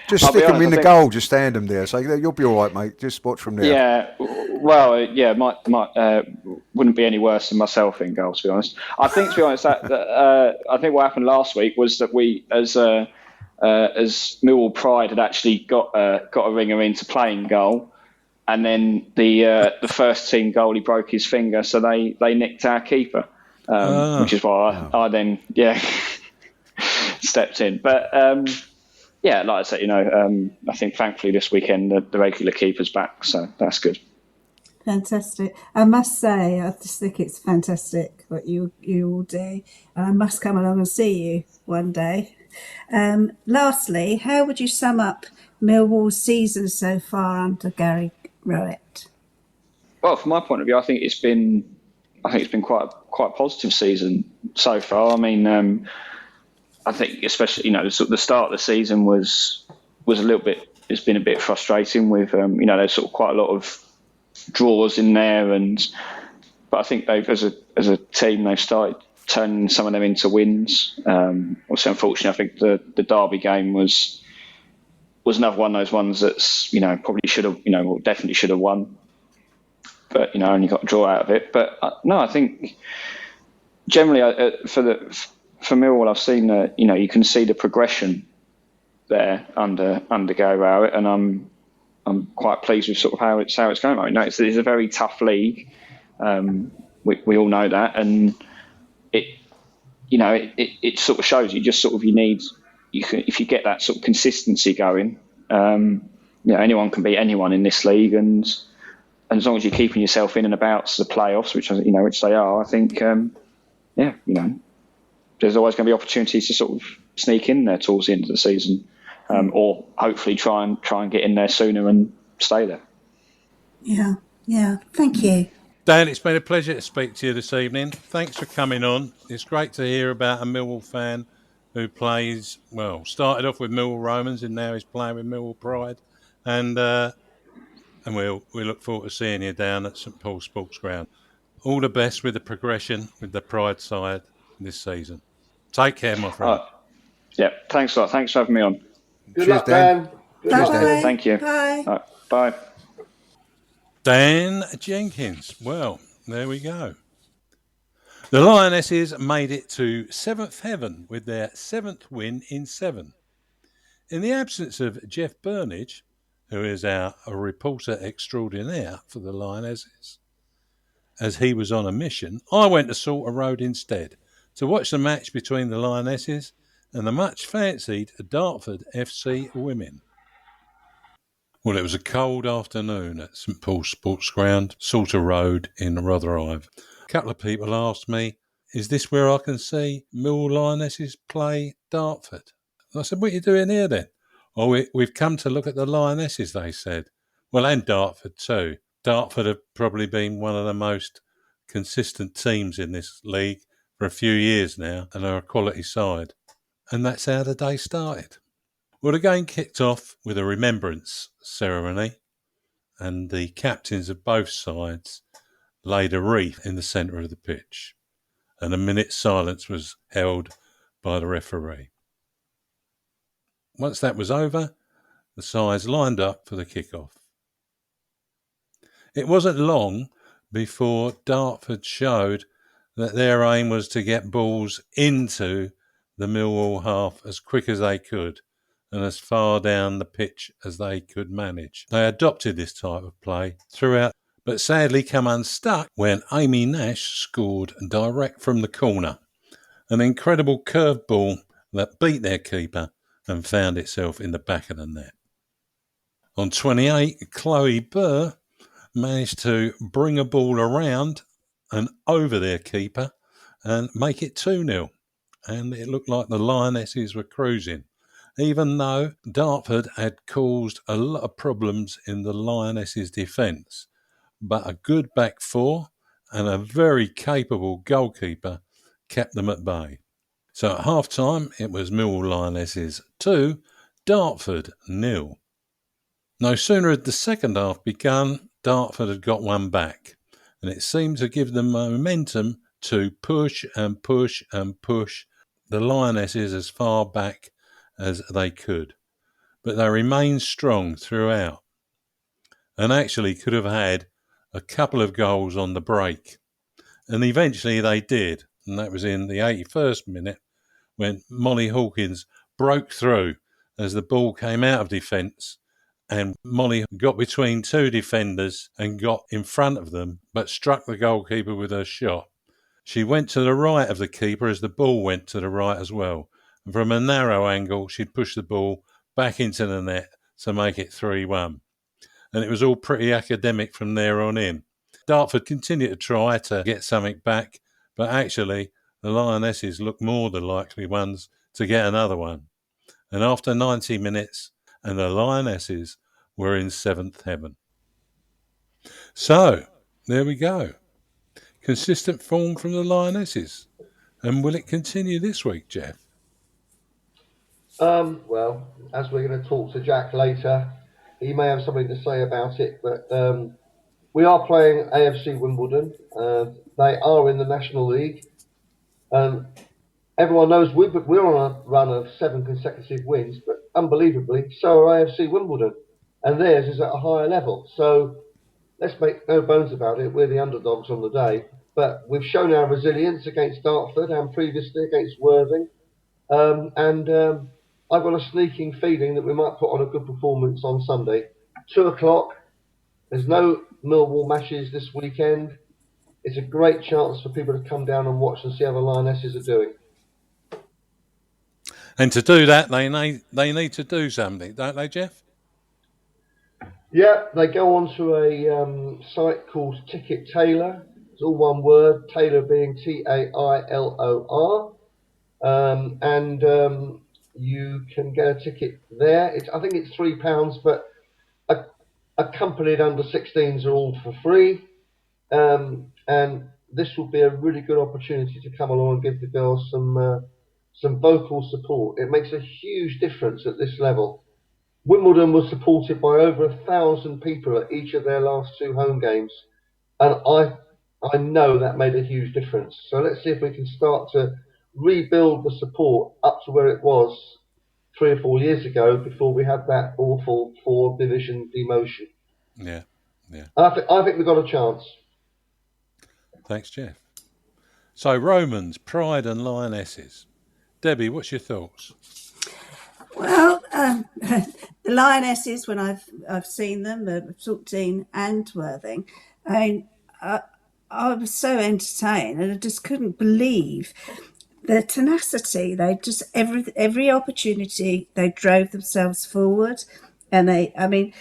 Just stick him in the goal, just stand him there. So you'll be all right, mate. Just watch from there. Yeah, well, might wouldn't be any worse than myself in goal, to be honest. I think, to be honest, I think what happened last week was that we, as Millwall Pride, had actually got a ringer in to play in goal, and then the first team goalie broke his finger, so they nicked our keeper, which is why I then stepped in. But yeah, like I said, I think thankfully this weekend the regular keeper's back, so that's good. Fantastic. I must say, I just think it's fantastic what you all do. I must come along and see you one day. Lastly, how would you sum up Millwall's season so far under Gary Rowett? Well, from my point of view, I think it's been quite a positive season so far. I mean, I think especially the start of the season was a little bit. It's been a bit frustrating with there's sort of quite a lot of draws in there, but I think they've as a team they've started turning some of them into wins. Also, unfortunately, I think the Derby game was another one of those ones that's probably should have definitely should have won, but only got a draw out of it. But no, I think generally for Millwall, I've seen you can see the progression there under Gary Rowett, and I'm quite pleased with sort of how it's going. I mean, it's a very tough league. We all know that, and it sort of shows you just sort of if you get that sort of consistency going, anyone can beat anyone in this league, and as long as you're keeping yourself in and about the playoffs, which they are, I think there's always going to be opportunities to sort of sneak in there towards the end of the season, or hopefully try and get in there sooner and stay there. Yeah. Thank you, Dan. It's been a pleasure to speak to you this evening. Thanks for coming on. It's great to hear about a Millwall fan who started off with Millwall Romans and now he's playing with Millwall Pride, and we look forward to seeing you down at St Paul's Sports Ground. All the best with the progression with the Pride side this season. Take care, my friend. Yeah, thanks a lot. Thanks for having me on. Good Cheers, luck, Dan. Good Cheers, luck. Dan. Thank you. Bye. All right, bye. Dan Jenkins. Well, there we go. The Lionesses made it to 7th heaven with their 7th win in 7. In the absence of Jeff Burnige, who is our reporter extraordinaire for the Lionesses, as he was on a mission, I went to Salter Road instead to watch the match between the Lionesses and the much-fancied Dartford FC women. Well, it was a cold afternoon at St Paul's Sports Ground, Salter Road in Rotherhithe. A couple of people asked me, is this where I can see Millwall Lionesses play Dartford? And I said, what are you doing here then? Oh, we've come to look at the Lionesses, they said. Well, and Dartford too. Dartford have probably been one of the most consistent teams in this league for a few years now and are a quality side. And that's how the day started. Well, the game kicked off with a remembrance ceremony, and the captains of both sides laid a wreath in the centre of the pitch, and a minute's silence was held by the referee. Once that was over, the sides lined up for the kick-off. It wasn't long before Dartford showed that their aim was to get balls into the Millwall half as quick as they could and as far down the pitch as they could manage. They adopted this type of play throughout, but sadly come unstuck when Amy Nash scored direct from the corner. An incredible curved ball that beat their keeper and found itself in the back of the net. On 28, Chloe Burr managed to bring a ball around and over their keeper and make it 2-0. And it looked like the Lionesses were cruising, even though Dartford had caused a lot of problems in the Lionesses' defence. But a good back four and a very capable goalkeeper kept them at bay. So at half-time, it was Millwall Lionesses 2, Dartford 0. No sooner had the second half begun, Dartford had got one back, and it seemed to give them momentum to push and push and push the Lionesses as far back as they could. But they remained strong throughout, and actually could have had a couple of goals on the break. And eventually they did, and that was in the 81st minute when Molly Hawkins broke through as the ball came out of defence, and Molly got between two defenders and got in front of them, but struck the goalkeeper with her shot. She went to the right of the keeper as the ball went to the right as well. And from a narrow angle, she'd push the ball back into the net to make it 3-1. And it was all pretty academic from there on in. Dartford continued to try to get something back, but actually the Lionesses looked more the likely ones to get another one. And after 90 minutes, and the Lionesses were in 7th heaven. So, there we go. Consistent form from the Lionesses. And will it continue this week, Jeff? Well, as we're going to talk to Jack later, he may have something to say about it, but we are playing AFC Wimbledon. They are in the National League. Everyone knows we're on a run of 7 consecutive wins, but unbelievably, so are AFC Wimbledon, and theirs is at a higher level. So let's make no bones about it, we're the underdogs on the day, but we've shown our resilience against Dartford and previously against Worthing, and I've got a sneaking feeling that we might put on a good performance on Sunday. 2 o'clock, there's no Millwall matches this weekend. It's a great chance for people to come down and watch and see how the Lionesses are doing. And to do that, they need to do something, don't they, Jeff? Yeah, they go onto a site called Ticket Tailor. It's all one word, Tailor being Tailor. And you can get a ticket there. I think it's £3, but accompanied under 16s are all for free. And this will be a really good opportunity to come along and give the girls some vocal support. It makes a huge difference at this level. Wimbledon was supported by over 1,000 people at each of their last 2 home games, and I know that made a huge difference. So let's see if we can start to rebuild the support up to where it was 3 or 4 years ago before we had that awful 4 division demotion. Yeah, yeah. I think we've got a chance. Thanks, Jeff. So, Romans, Pride and Lionesses. Debbie, what's your thoughts? Well, the Lionesses, when I've seen them, Saltine and Worthing, I mean, I was so entertained, and I just couldn't believe the tenacity. They just every opportunity they drove themselves forward, and I mean,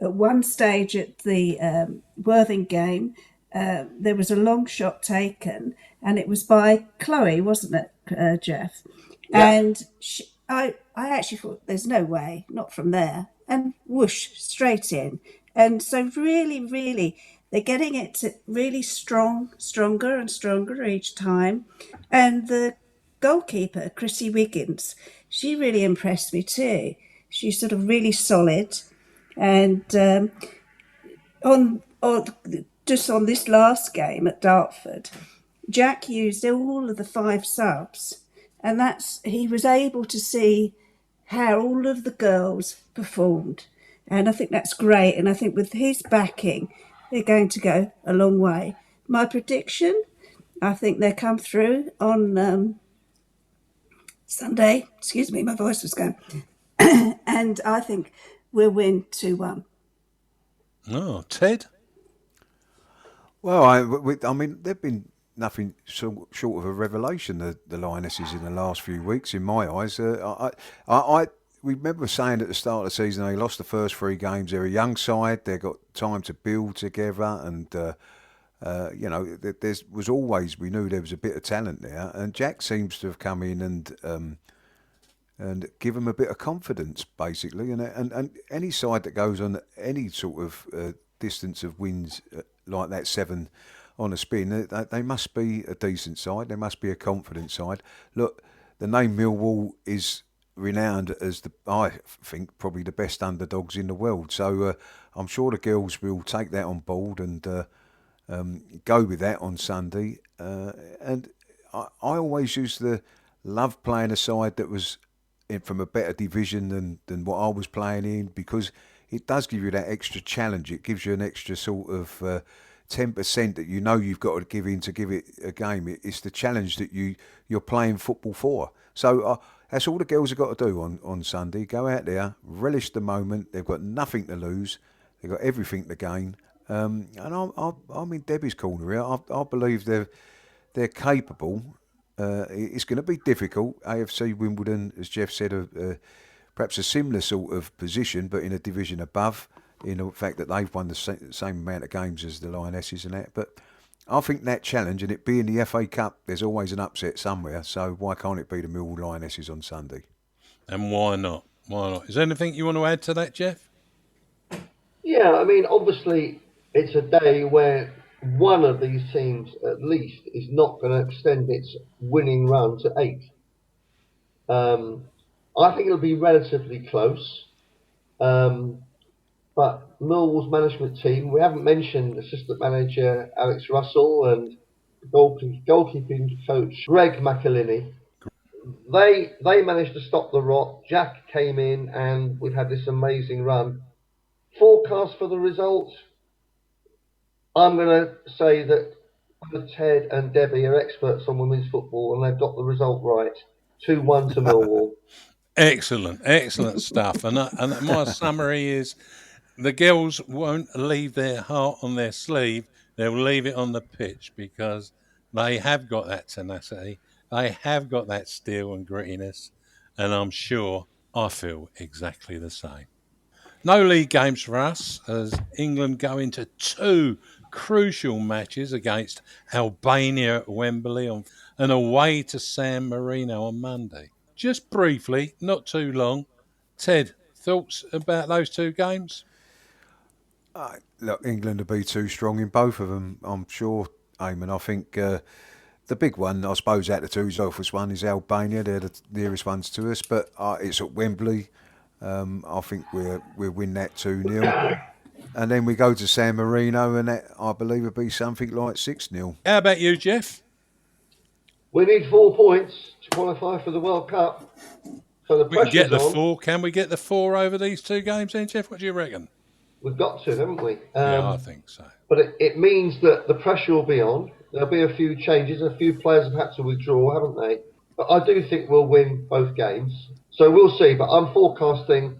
at one stage at the Worthing game, there was a long shot taken, and it was by Chloe, wasn't it, Jeff? Yeah. And I actually thought, there's no way, not from there, and whoosh, straight in. And so really, they're getting it to really stronger and stronger each time. And the goalkeeper, Chrissy Wiggins, she really impressed me too. She's sort of really solid. And on this last game at Dartford, Jack used all of the 5 subs, and he was able to see how all of the girls performed. And I think that's great. And I think with his backing, they're going to go a long way. My prediction, I think they'll come through on Sunday. Excuse me, my voice was going. And I think we'll win 2-1. Oh, Ted? Well, I mean, they've been nothing short of a revelation, the Lionesses, in the last few weeks, in my eyes. We remember saying at the start of the season they lost the first 3 games. They're a young side. They've got time to build together, and you know, there was always, we knew there was a bit of talent there, and Jack seems to have come in and give them a bit of confidence, basically. And any side that goes on any sort of distance of wins like that, 7 on a spin, they must be a decent side. They must be a confident side. Look, the name Millwall is renowned as I think, probably the best underdogs in the world. So I'm sure the girls will take that on board and go with that on Sunday. And I always used to love playing a side that was from a better division than what I was playing in, because it does give you that extra challenge. It gives you an extra sort of 10% that you know you've got to give in to give it a game. It's the challenge that you're playing football for. So that's all the girls have got to do on Sunday. Go out there, relish the moment. They've got nothing to lose. They've got everything to gain. And I'm in Debbie's corner here. I believe they're capable. It's going to be difficult. AFC Wimbledon, as Jeff said, perhaps a similar sort of position, but in a division above, in the fact that they've won the same amount of games as the Lionesses and that. But I think that challenge, and it being the FA Cup, there's always an upset somewhere. So why can't it be the Millwall Lionesses on Sunday? And why not? Why not? Is there anything you want to add to that, Jeff? Yeah, I mean, obviously, it's a day where one of these teams, at least, is not going to extend its winning run to 8. I think it'll be relatively close. But Millwall's management team, we haven't mentioned assistant manager Alex Russell and goalkeeping coach Greg McElhinney. They managed to stop the rot. Jack came in and we've had this amazing run. Forecast for the result, I'm going to say that Ted and Debbie are experts on women's football and they've got the result right. 2-1 to Millwall. Excellent stuff. And my summary is, the girls won't leave their heart on their sleeve. They'll leave it on the pitch, because they have got that tenacity. They have got that steel and grittiness. And I'm sure I feel exactly the same. No league games for us, as England go into 2 crucial matches against Albania at Wembley and away to San Marino on Monday. Just briefly, not too long, Ted, thoughts about those 2 games? Look, England will be too strong in both of them, I'm sure, Eamonn. I think the big one, I suppose, out of the 2 is obvious one, is Albania. They're the nearest ones to us, but it's at Wembley. I think we'll win that 2-0. And then we go to San Marino, and that, I believe, will be something like 6-0. How about you, Jeff? We need 4 points to qualify for the World Cup. So the We can get pressure's the on. 4. Can we get the 4 over these 2 games then, Jeff? What do you reckon? We've got to, haven't we? Yeah, I think so. But it means that the pressure will be on. There'll be a few changes. A few players have had to withdraw, haven't they? But I do think we'll win both games. So we'll see. But I'm forecasting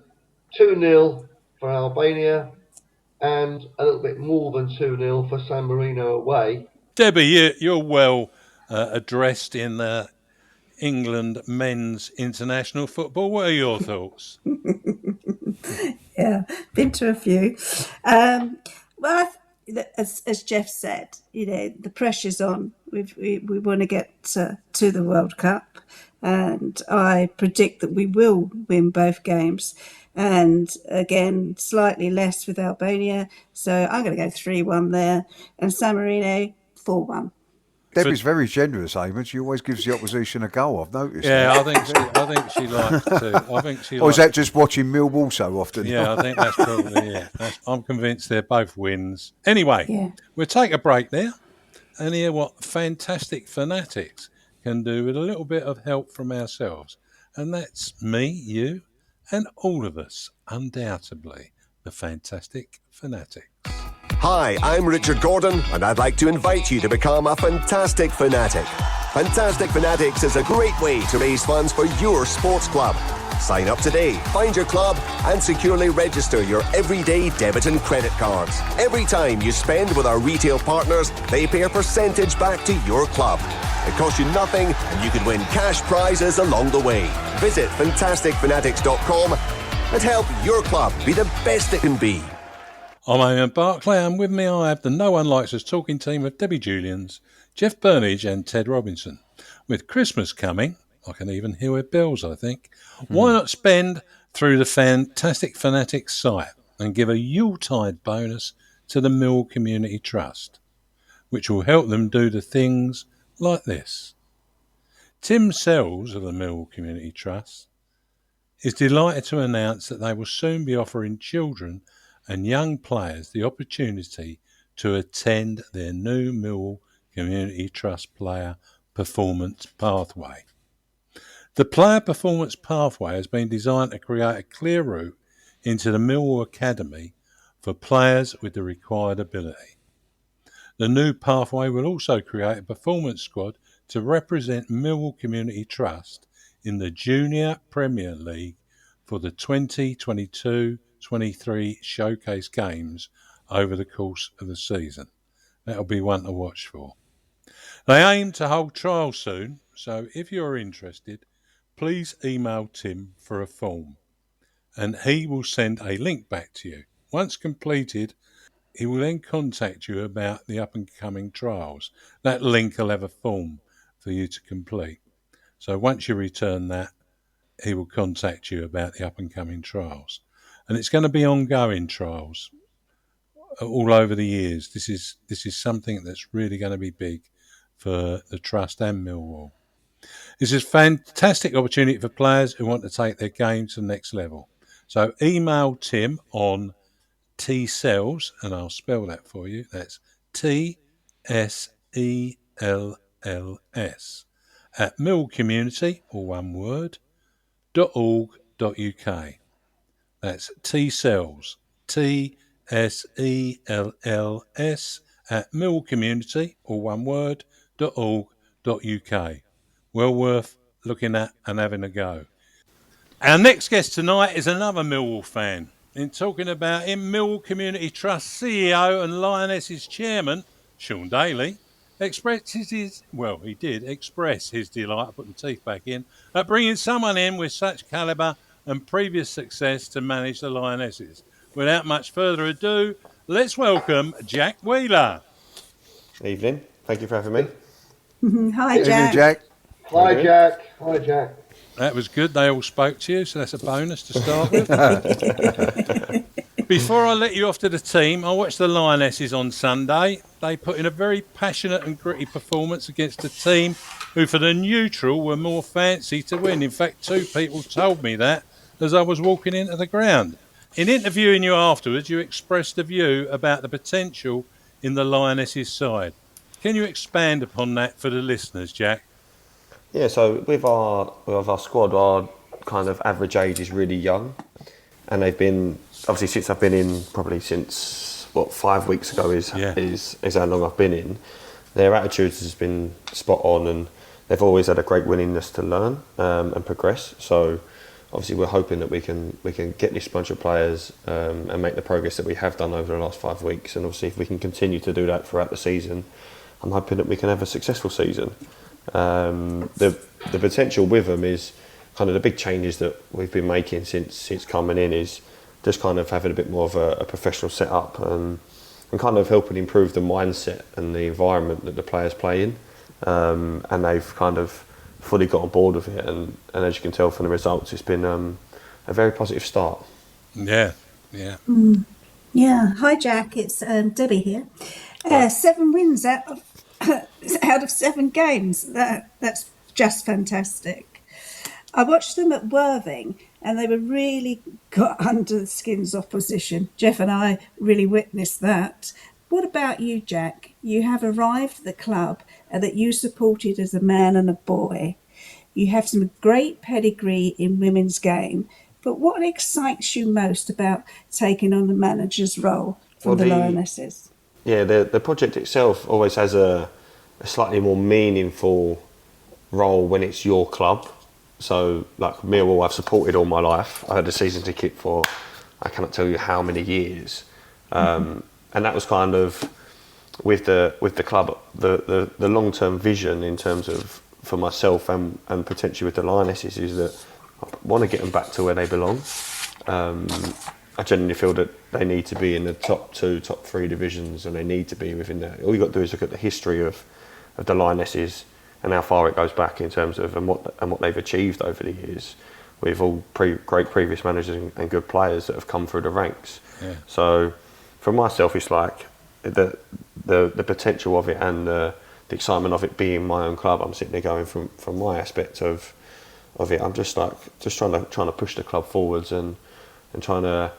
2-0 for Albania and a little bit more than 2-0 for San Marino away. Debbie, you're well addressed in England men's international football. What are your thoughts? Yeah, been to a few. Well, as Jeff said, the pressure's on. We want to get to the World Cup, and I predict that we will win both games. And again, slightly less with Albania, so I'm going to go 3-1 there, and San Marino 4-1. Debbie's very generous, Eamonn. She always gives the opposition a goal, I've noticed. Yeah, I think she likes to. Or is that just watching Millwall so often? Yeah, I think that's probably it. I'm convinced they're both wins. Anyway, we'll take a break there and hear what Fantastic Fanatics can do with a little bit of help from ourselves. And that's me, you, and all of us, undoubtedly, the Fantastic Fanatics. Hi, I'm Richard Gordon, and I'd like to invite you to become a Fantastic Fanatic. Fantastic Fanatics is a great way to raise funds for your sports club. Sign up today, find your club, and securely register your everyday debit and credit cards. Every time you spend with our retail partners, they pay a percentage back to your club. It costs you nothing, and you can win cash prizes along the way. Visit fantasticfanatics.com and help your club be the best it can be. I'm Eamonn Barclay, and with me I have the No One Likes Us talking team of Debbie Julians, Jeff Burnige and Ted Robinson. With Christmas coming, I can even hear with bells, I think. Why not spend through the Fantastic Fanatics site and give a Yuletide bonus to the Millwall Community Trust, which will help them do the things like this. Tim Sells of the Millwall Community Trust is delighted to announce that they will soon be offering children and young players the opportunity to attend their new Millwall Community Trust Player Performance Pathway. The Player Performance Pathway has been designed to create a clear route into the Millwall Academy for players with the required ability. The new pathway will also create a performance squad to represent Millwall Community Trust in the Junior Premier League for the 2022-23 showcase games over the course of the season. That'll be one to watch for. They aim to hold trials soon, so if you're interested, please email Tim for a form and he will send a link back to you. Once completed, he will then contact you about the up-and-coming trials. That link will have a form for you to complete. So once you return that, he will contact you about the up-and-coming trials. And it's going to be ongoing trials all over the years. This is something that's really going to be big for the Trust and Millwall. This is a fantastic opportunity for players who want to take their game to the next level. So email Tim on tsells, and I'll spell that for you. That's TSELLS at millcommunity, or one word, .org.uk. That's tsells, TSELLS at millcommunity, or one word, .org.uk. Well worth looking at and having a go. Our next guest tonight is another Millwall fan. In talking about him, Millwall Community Trust CEO and Lionesses chairman, Sean Daly, express his delight, I put the teeth back in, at bringing someone in with such calibre and previous success to manage the Lionesses. Without much further ado, let's welcome Jack Wheeler. Evening. Thank you for having me. Hi, Jack. Evening, Jack. Hi, Jack. Hi, Jack. That was good. They all spoke to you, so that's a bonus to start with. Before I let you off to the team, I watched the Lionesses on Sunday. They put in a very passionate and gritty performance against a team who, for the neutral, were more fancy to win. In fact, 2 people told me that as I was walking into the ground. In interviewing you afterwards, you expressed a view about the potential in the Lionesses side. Can you expand upon that for the listeners, Jack? Yeah, so with our squad, our kind of average age is really young, and they've been obviously since I've been in, probably since 5 weeks ago is how long I've been in. Their attitudes has been spot on, and they've always had a great willingness to learn and progress. So obviously we're hoping that we can get this bunch of players and make the progress that we have done over the last 5 weeks. And obviously if we can continue to do that throughout the season, I'm hoping that we can have a successful season. The potential with them is kind of the big changes that we've been making since coming in is just kind of having a bit more of a professional setup and kind of helping improve the mindset and the environment that the players play in. And they've kind of fully got on board with it, and as you can tell from the results, it's been a very positive start. Yeah. Yeah. Hi, Jack. It's Debbie here. 7 wins out of 7 games. That's just fantastic. I watched them at Worthing, and they were really got under the skins opposition. Jeff and I really witnessed that. What about you, Jack? You have arrived at the club that you supported as a man and a boy. You have some great pedigree in women's game, but what excites you most about taking on the manager's role for the Lionesses? Yeah, the project itself always has a slightly more meaningful role when it's your club. So, like Millwall, I've supported all my life. I had a season ticket for, I cannot tell you how many years. And that was kind of, with the club, the long-term vision in terms of, for myself and potentially with the Lionesses, is that I want to get them back to where they belong. I genuinely feel that they need to be in the top 2, top 3 divisions, and they need to be within that. All you've got to do is look at the history of the Lionesses and how far it goes back in terms of and what they've achieved over the years with all great previous managers and good players that have come through the ranks. Yeah. So for myself, it's like the potential of it and the excitement of it being my own club. I'm sitting there going from my aspect of it. I'm just trying to push the club forwards and trying to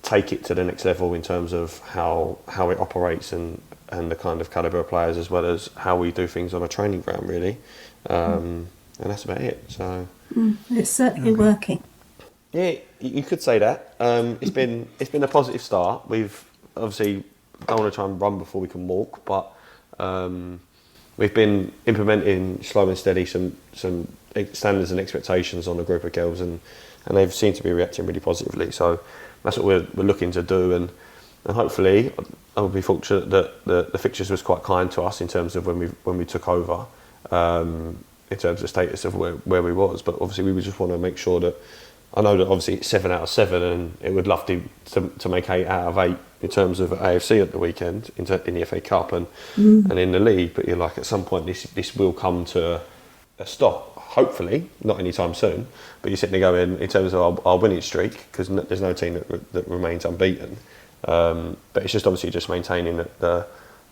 take it to the next level in terms of how it operates and the kind of calibre of players, as well as how we do things on a training ground, really. And that's about it. So it's certainly working. Yeah, you could say that. It's been a positive start. We've obviously don't want to try and run before we can walk, but we've been implementing slow and steady some standards and expectations on a group of girls, and they've seemed to be reacting really positively. So that's what we're looking to do, and hopefully I would be fortunate that the fixtures was quite kind to us in terms of when we took over, in terms of status of where we was. But obviously we just want to make sure that, I know that obviously it's 7 out of 7, and it would love to make 8 out of 8 in terms of AFC at the weekend in the FA Cup and in the league. But you're like, at some point this will come to a stop. Hopefully not anytime soon. But you're sitting there going, in terms of our winning streak, because there's no team that remains unbeaten. But it's just obviously just maintaining that the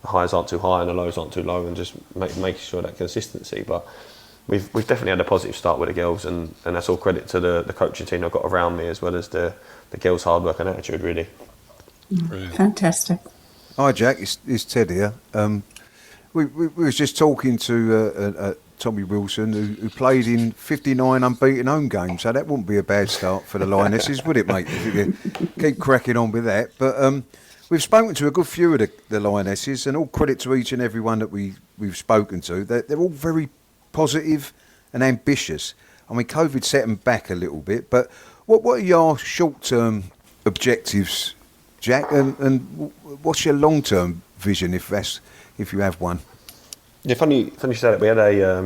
highs aren't too high and the lows aren't too low, and just making sure that consistency. But we've definitely had a positive start with the girls, and that's all credit to the coaching team I've got around me, as well as the girls' hard work and attitude, really. Fantastic. Hi Jack, it's Ted here. We was just talking to Tommy Wilson, who played in 59 unbeaten home games, so that wouldn't be a bad start for the Lionesses, would it, mate? If you could keep cracking on with that. But we've spoken to a good few of the Lionesses, and all credit to each and every one that we've spoken to. They're all very positive and ambitious. I mean, COVID set them back a little bit, but what are your short-term objectives, Jack, and what's your long-term vision, if you have one? Yeah, funny you say that. We had a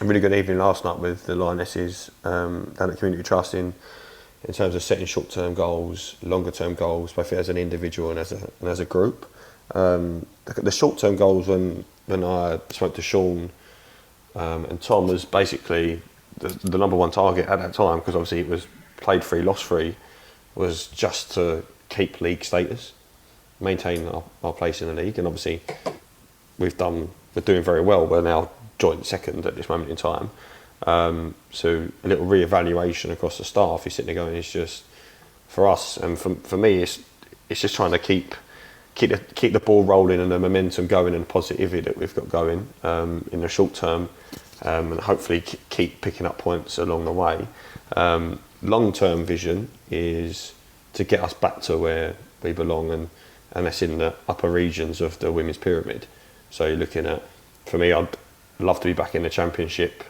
really good evening last night with the Lionesses down at Community Trust in terms of setting short-term goals, longer-term goals, both as an individual and as a group. The short-term goals, when I spoke to Sean and Tom, was basically the number one target at that time, because obviously it was played free, lost free, was just to keep league status, maintain our place in the league, and obviously we're doing very well. We're now joint second at this moment in time. So a little re-evaluation across the staff, you're sitting there going, it's just, for us and for me, it's just trying to keep the ball rolling and the momentum going and positivity that we've got going in the short term, and hopefully keep picking up points along the way. Long-term vision is to get us back to where we belong, and that's in the upper regions of the women's pyramid. So you're looking at, for me, I'd love to be back in the Championship.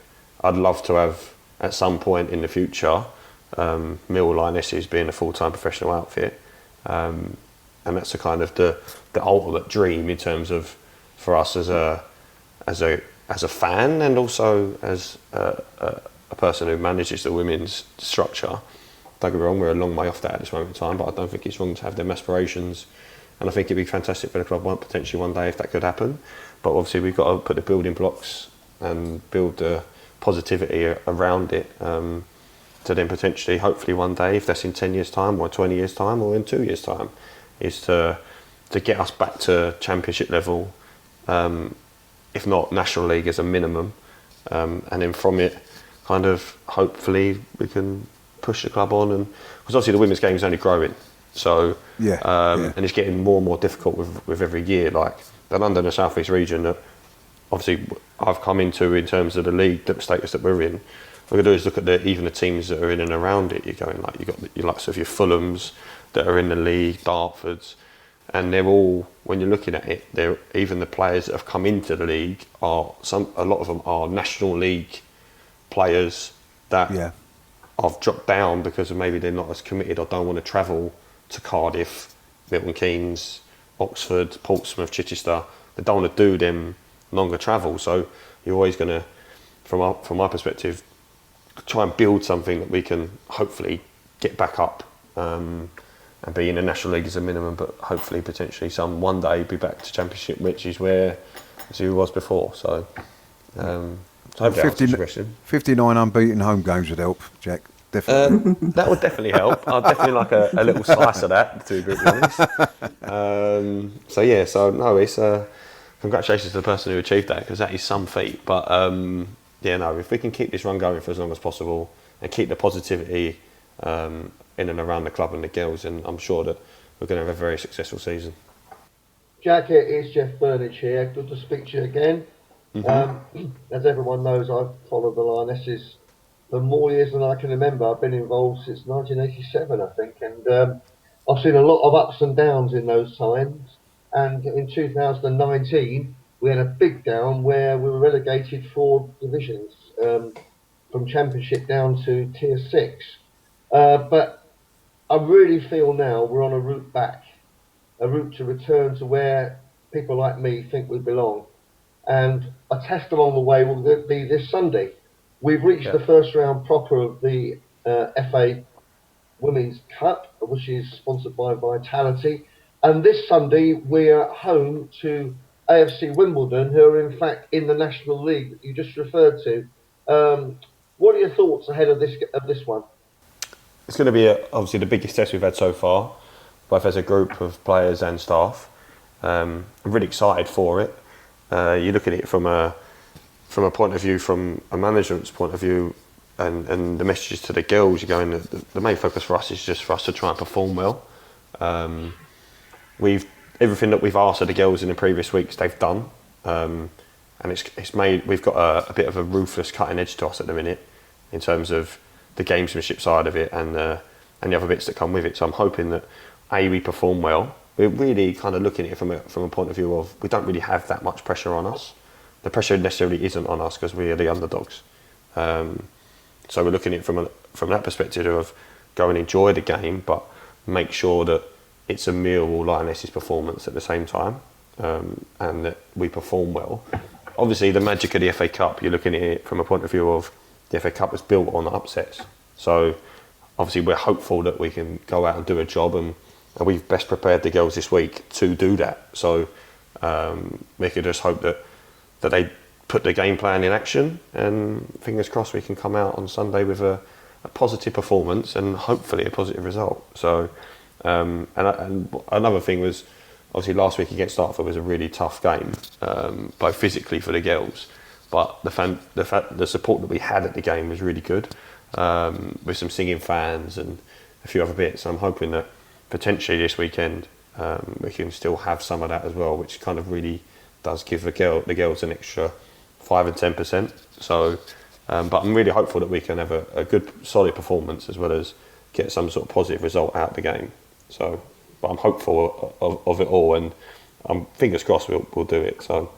I'd love to have, at some point in the future, Millwall Lionesses being a full-time professional outfit, and that's the kind of the ultimate dream in terms of, for us as a fan, and also as a person who manages the women's structure. Don't get me wrong, we're a long way off that at this moment in time, but I don't think it's wrong to have them aspirations, and I think it'd be fantastic for the club potentially one day if that could happen. But obviously we've got to put the building blocks and build the positivity around it, to then potentially, hopefully one day, if that's in 10 years time or 20 years time or in 2 years time, is to get us back to Championship level, if not National League as a minimum, and then from it kind of hopefully we can push the club on, and because obviously the women's game is only growing, so and it's getting more and more difficult with every year. Like the London and South East region that obviously I've come into in terms of the league, the status that we're in. What we're going to do is look at even the teams that are in and around it. You're going like, you've got your likes of your Fulhams that are in the league, Dartfords, and they're all, when you're looking at it, they're, even the players that have come into the league are, a lot of them are National League players that have dropped down because of maybe they're not as committed or don't want to travel to Cardiff, Milton Keynes, Oxford, Portsmouth, Chichester. They don't want to do them longer travel. So you're always going to, from my perspective, try and build something that we can hopefully get back up, and be in the National League as a minimum, but hopefully potentially one day be back to Championship, which is where it was before. So hopefully 59 unbeaten home games would help, Jack. Definitely. That would definitely help. I'd definitely like a little slice of that, to be honest. It's congratulations to the person who achieved that, because that is some feat. But if we can keep this run going for as long as possible and keep the positivity in and around the club and the girls, and I'm sure that we're going to have a very successful season. Jack, it's Jeff Burnige here. Good to speak to you again. Mm-hmm. As everyone knows, I've followed the Lionesses for more years than I can remember. I've been involved since 1987, I think, and I've seen a lot of ups and downs in those times. And in 2019, we had a big down where we were relegated 4 divisions, from Championship down to Tier 6. But I really feel now we're on a route back, a route to return to where people like me think we belong. And a test along the way will be this Sunday. We've reached the first round proper of the FA Women's Cup, which is sponsored by Vitality. And this Sunday we're home to AFC Wimbledon, who are in fact in the National League that you just referred to. What are your thoughts ahead of this one? It's going to be obviously the biggest test we've had so far, both as a group of players and staff. I'm really excited for it. You look at it from a point of view, from a management's point of view, and the messages to the girls. You're going, the main focus for us is just for us to try and perform well. Everything that we've asked of the girls in the previous weeks, they've done, and it's made. We've got a bit of a ruthless cutting edge to us at the minute in terms of the gamesmanship side of it and the other bits that come with it. So I'm hoping that we perform well. We're really kind of looking at it from a point of view of we don't really have that much pressure on us. The pressure necessarily isn't on us because we are the underdogs. So we're looking at it from that perspective of go and enjoy the game, but make sure that it's a Millwall Lionesses performance at the same time, and that we perform well. Obviously, the magic of the FA Cup, you're looking at it from a point of view of the FA Cup was built on upsets. So obviously we're hopeful that we can go out and do a job, and we've best prepared the girls this week to do that. So we could just hope that they put the game plan in action, and fingers crossed we can come out on Sunday with a positive performance and hopefully a positive result. So and another thing was obviously last week against Dartford was a really tough game, both physically for the girls, but the support that we had at the game was really good, with some singing fans and a few other bits. I'm hoping that potentially this weekend we can still have some of that as well, which kind of really does give the girls an extra 5 and 10%. So, but I'm really hopeful that we can have a good, solid performance as well as get some sort of positive result out of the game. So, but I'm hopeful of it all, and I'm fingers crossed we'll do it. So,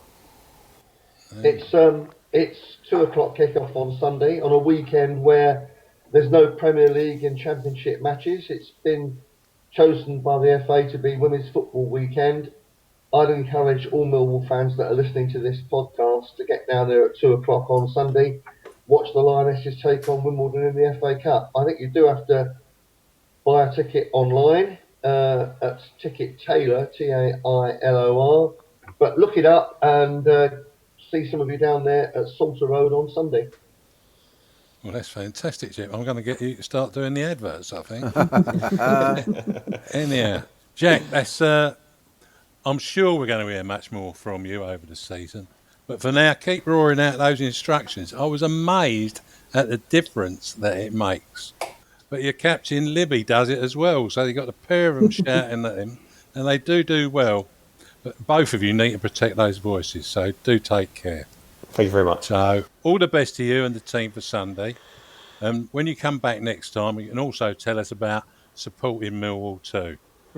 it's 2:00 kick-off on Sunday on a weekend where there's no Premier League and Championship matches. It's been chosen by the FA to be Women's Football Weekend. I'd encourage all Millwall fans that are listening to this podcast to get down there at 2:00 on Sunday, watch the Lionesses take on Wimbledon in the FA Cup. I think you do have to buy a ticket online at Ticket Tailor, Tailor, but look it up and see some of you down there at Salter Road on Sunday. Well, that's fantastic, Jim. I'm going to get you to start doing the adverts, I think. Anyhow, Jack, that's. I'm sure we're going to hear much more from you over the season. But for now, keep roaring out those instructions. I was amazed at the difference that it makes. But your captain, Libby, does it as well. So you've got a pair of them shouting at him, and they do well. But both of you need to protect those voices, so do take care. Thank you very much. So all the best to you and the team for Sunday. And when you come back next time, you can also tell us about supporting Millwall too.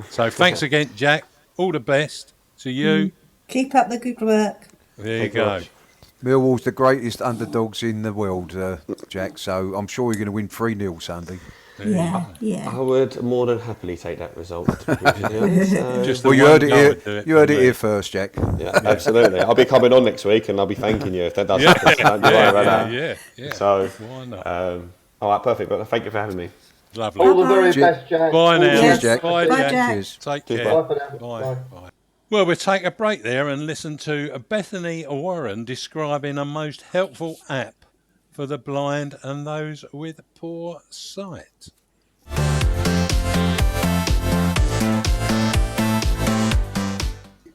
So thanks again, Jack. All the best to you. Keep up the good work. There you go. Millwall's the greatest underdogs in the world, Jack, so I'm sure you're going to win 3-0 Sunday. Yeah. I would more than happily take that result. To be honest. Well, you heard it here first, Jack. Yeah, absolutely. I'll be coming on next week and I'll be thanking you if that does happen. Don't worry about that. Yeah. So, why not? All right, perfect. But thank you for having me. Lovely. All the very best, Jack. Bye now. Cheers, Jack. Bye, Bye, Jack. Jack. Cheers. Take Cheers, care. Bye for now. Bye. Well, we'll take a break there and listen to Bethany Warren describing a most helpful app for the blind and those with poor sight.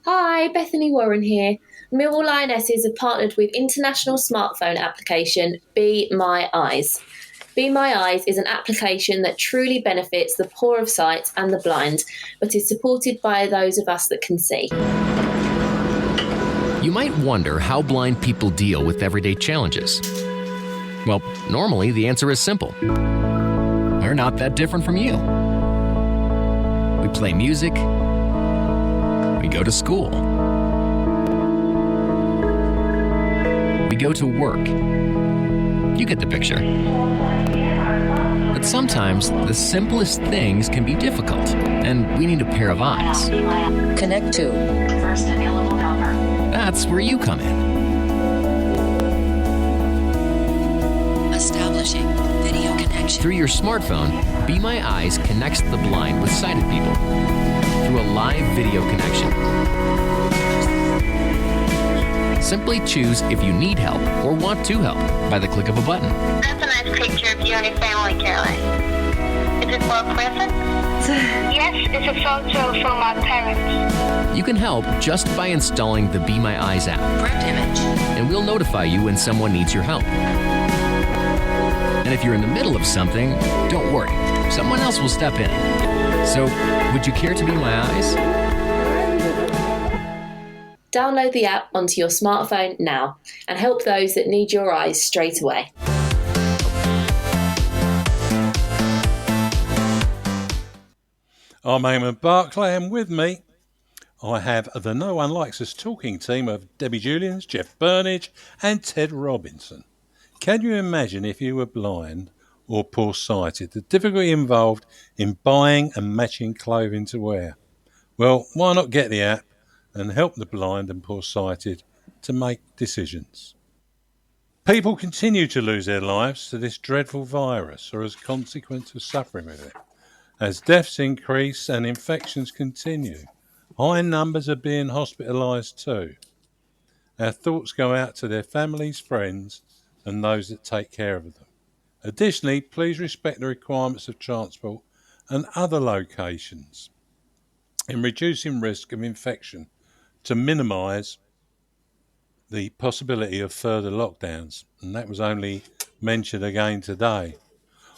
Hi, Bethany Warren here. Millwall Lionesses have partnered with international smartphone application Be My Eyes. Be My Eyes is an application that truly benefits the poor of sight and the blind, but is supported by those of us that can see. You might wonder how blind people deal with everyday challenges. Well, normally the answer is simple. We're not that different from you. We play music. We go to school. We go to work. You get the picture. But sometimes the simplest things can be difficult, and we need a pair of eyes. Connect to first available number. That's where you come in. Establishing video connection. Through your smartphone, Be My Eyes connects the blind with sighted people through a live video connection. Simply choose if you need help or want to help by the click of a button. That's a nice picture of you and your family, Caroline. Is it for a present? Yes, it's a photo from my parents. You can help just by installing the Be My Eyes app. Correct image. And we'll notify you when someone needs your help. And if you're in the middle of something, don't worry. Someone else will step in. So, would you care to be my eyes? Download the app onto your smartphone now and help those that need your eyes straight away. I'm Eamonn Barclay, and with me I have the No One Likes Us talking team of Debbie Julians, Jeff Burnige and Ted Robinson. Can you imagine if you were blind or poor-sighted, the difficulty involved in buying and matching clothing to wear? Well, why not get the app and help the blind and poor-sighted to make decisions? People continue to lose their lives to this dreadful virus or as a consequence of suffering with it. As deaths increase and infections continue, high numbers are being hospitalised too. Our thoughts go out to their families, friends and those that take care of them. Additionally, please respect the requirements of transport and other locations in reducing risk of infection to minimise the possibility of further lockdowns, and that was only mentioned again today.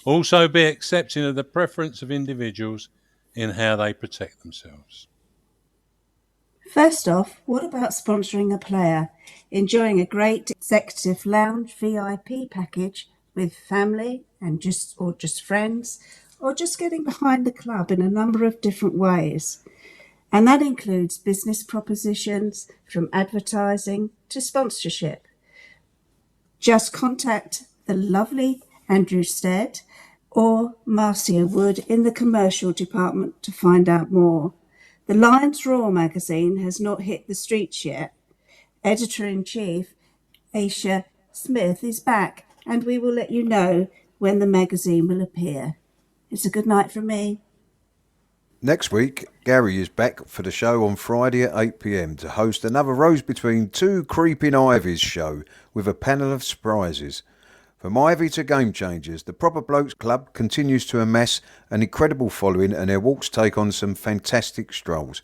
Also, be accepting of the preference of individuals in how they protect themselves. First off, what about sponsoring a player, enjoying a great executive lounge VIP package with family and just friends, or just getting behind the club in a number of different ways? And that includes business propositions from advertising to sponsorship. Just contact the lovely Andrew Stead or Marcia Wood in the commercial department to find out more. The Lions Roar magazine has not hit the streets yet. Editor-in-Chief Aisha Smith is back, and we will let you know when the magazine will appear. It's a good night from me. Next week, Gary is back for the show on Friday at 8 p.m. to host another Rose Between Two Creeping Ivies show with a panel of surprises. From Ivy to Game Changers, the Proper Blokes Club continues to amass an incredible following, and their walks take on some fantastic strolls.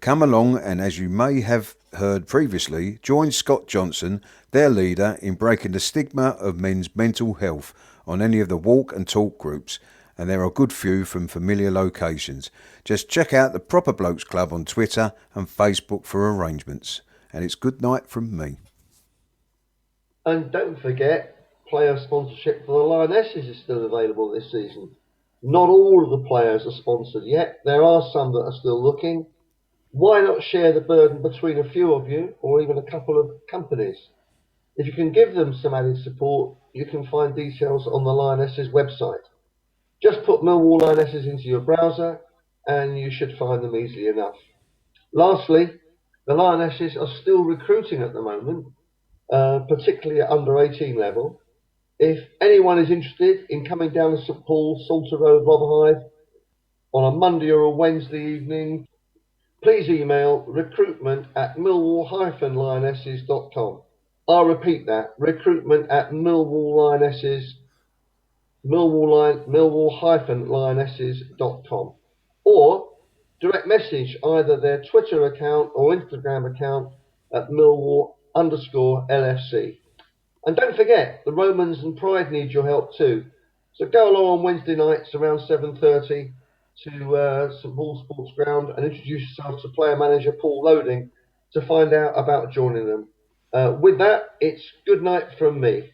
Come along and, as you may have heard previously, join Scott Johnson, their leader, in breaking the stigma of men's mental health on any of the walk and talk groups, and there are a good few from familiar locations. Just check out the Proper Blokes Club on Twitter and Facebook for arrangements. And it's good night from me. And don't forget, player sponsorship for the Lionesses is still available this season. Not all of the players are sponsored yet. There are some that are still looking. Why not share the burden between a few of you, or even a couple of companies? If you can give them some added support, you can find details on the Lionesses website. Just put Millwall Lionesses into your browser and you should find them easily enough. Lastly, the Lionesses are still recruiting at the moment, particularly at under 18 level. If anyone is interested in coming down to St Paul, Salter Road, Rotherhithe on a Monday or a Wednesday evening, please email recruitment@millwall-lionesses.com. I'll repeat that, recruitment@millwall-lionesses.com, or direct message either their Twitter account or Instagram account at Millwall_LFC. And don't forget, the Romans and Pride need your help too. So go along on Wednesday nights around 7:30 to St Paul Sports Ground and introduce yourself to player manager Paul Loading to find out about joining them. With that, it's good night from me.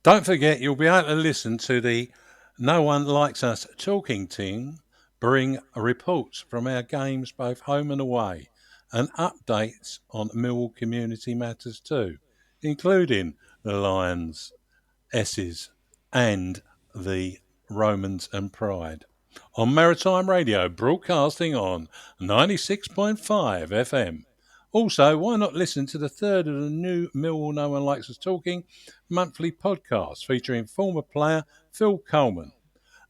Don't forget, you'll be able to listen to the No One Likes Us talking team bring reports from our games both home and away, and updates on Millwall community matters too, including the Lions, S's and the Romans and Pride. On Maritime Radio, broadcasting on 96.5 FM. Also, why not listen to the third of the new Millwall No One Likes Us Talking monthly podcast featuring former player Phil Coleman.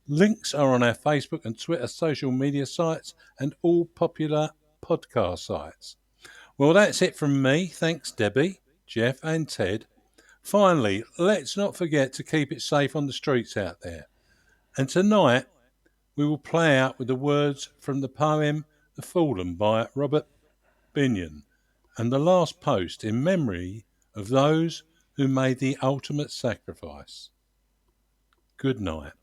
Links are on our Facebook and Twitter social media sites and all popular podcast sites. Well, that's it from me. Thanks, Debbie, Jeff and Ted. Finally, let's not forget to keep it safe on the streets out there. And tonight, we will play out with the words from the poem The Fallen by Robert Binion, and the last post in memory of those who made the ultimate sacrifice. Good night.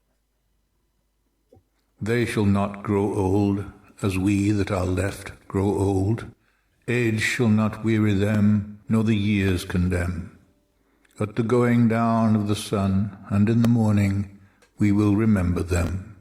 They shall not grow old, as we that are left grow old. Age shall not weary them, nor the years condemn. At the going down of the sun, and in the morning, we will remember them.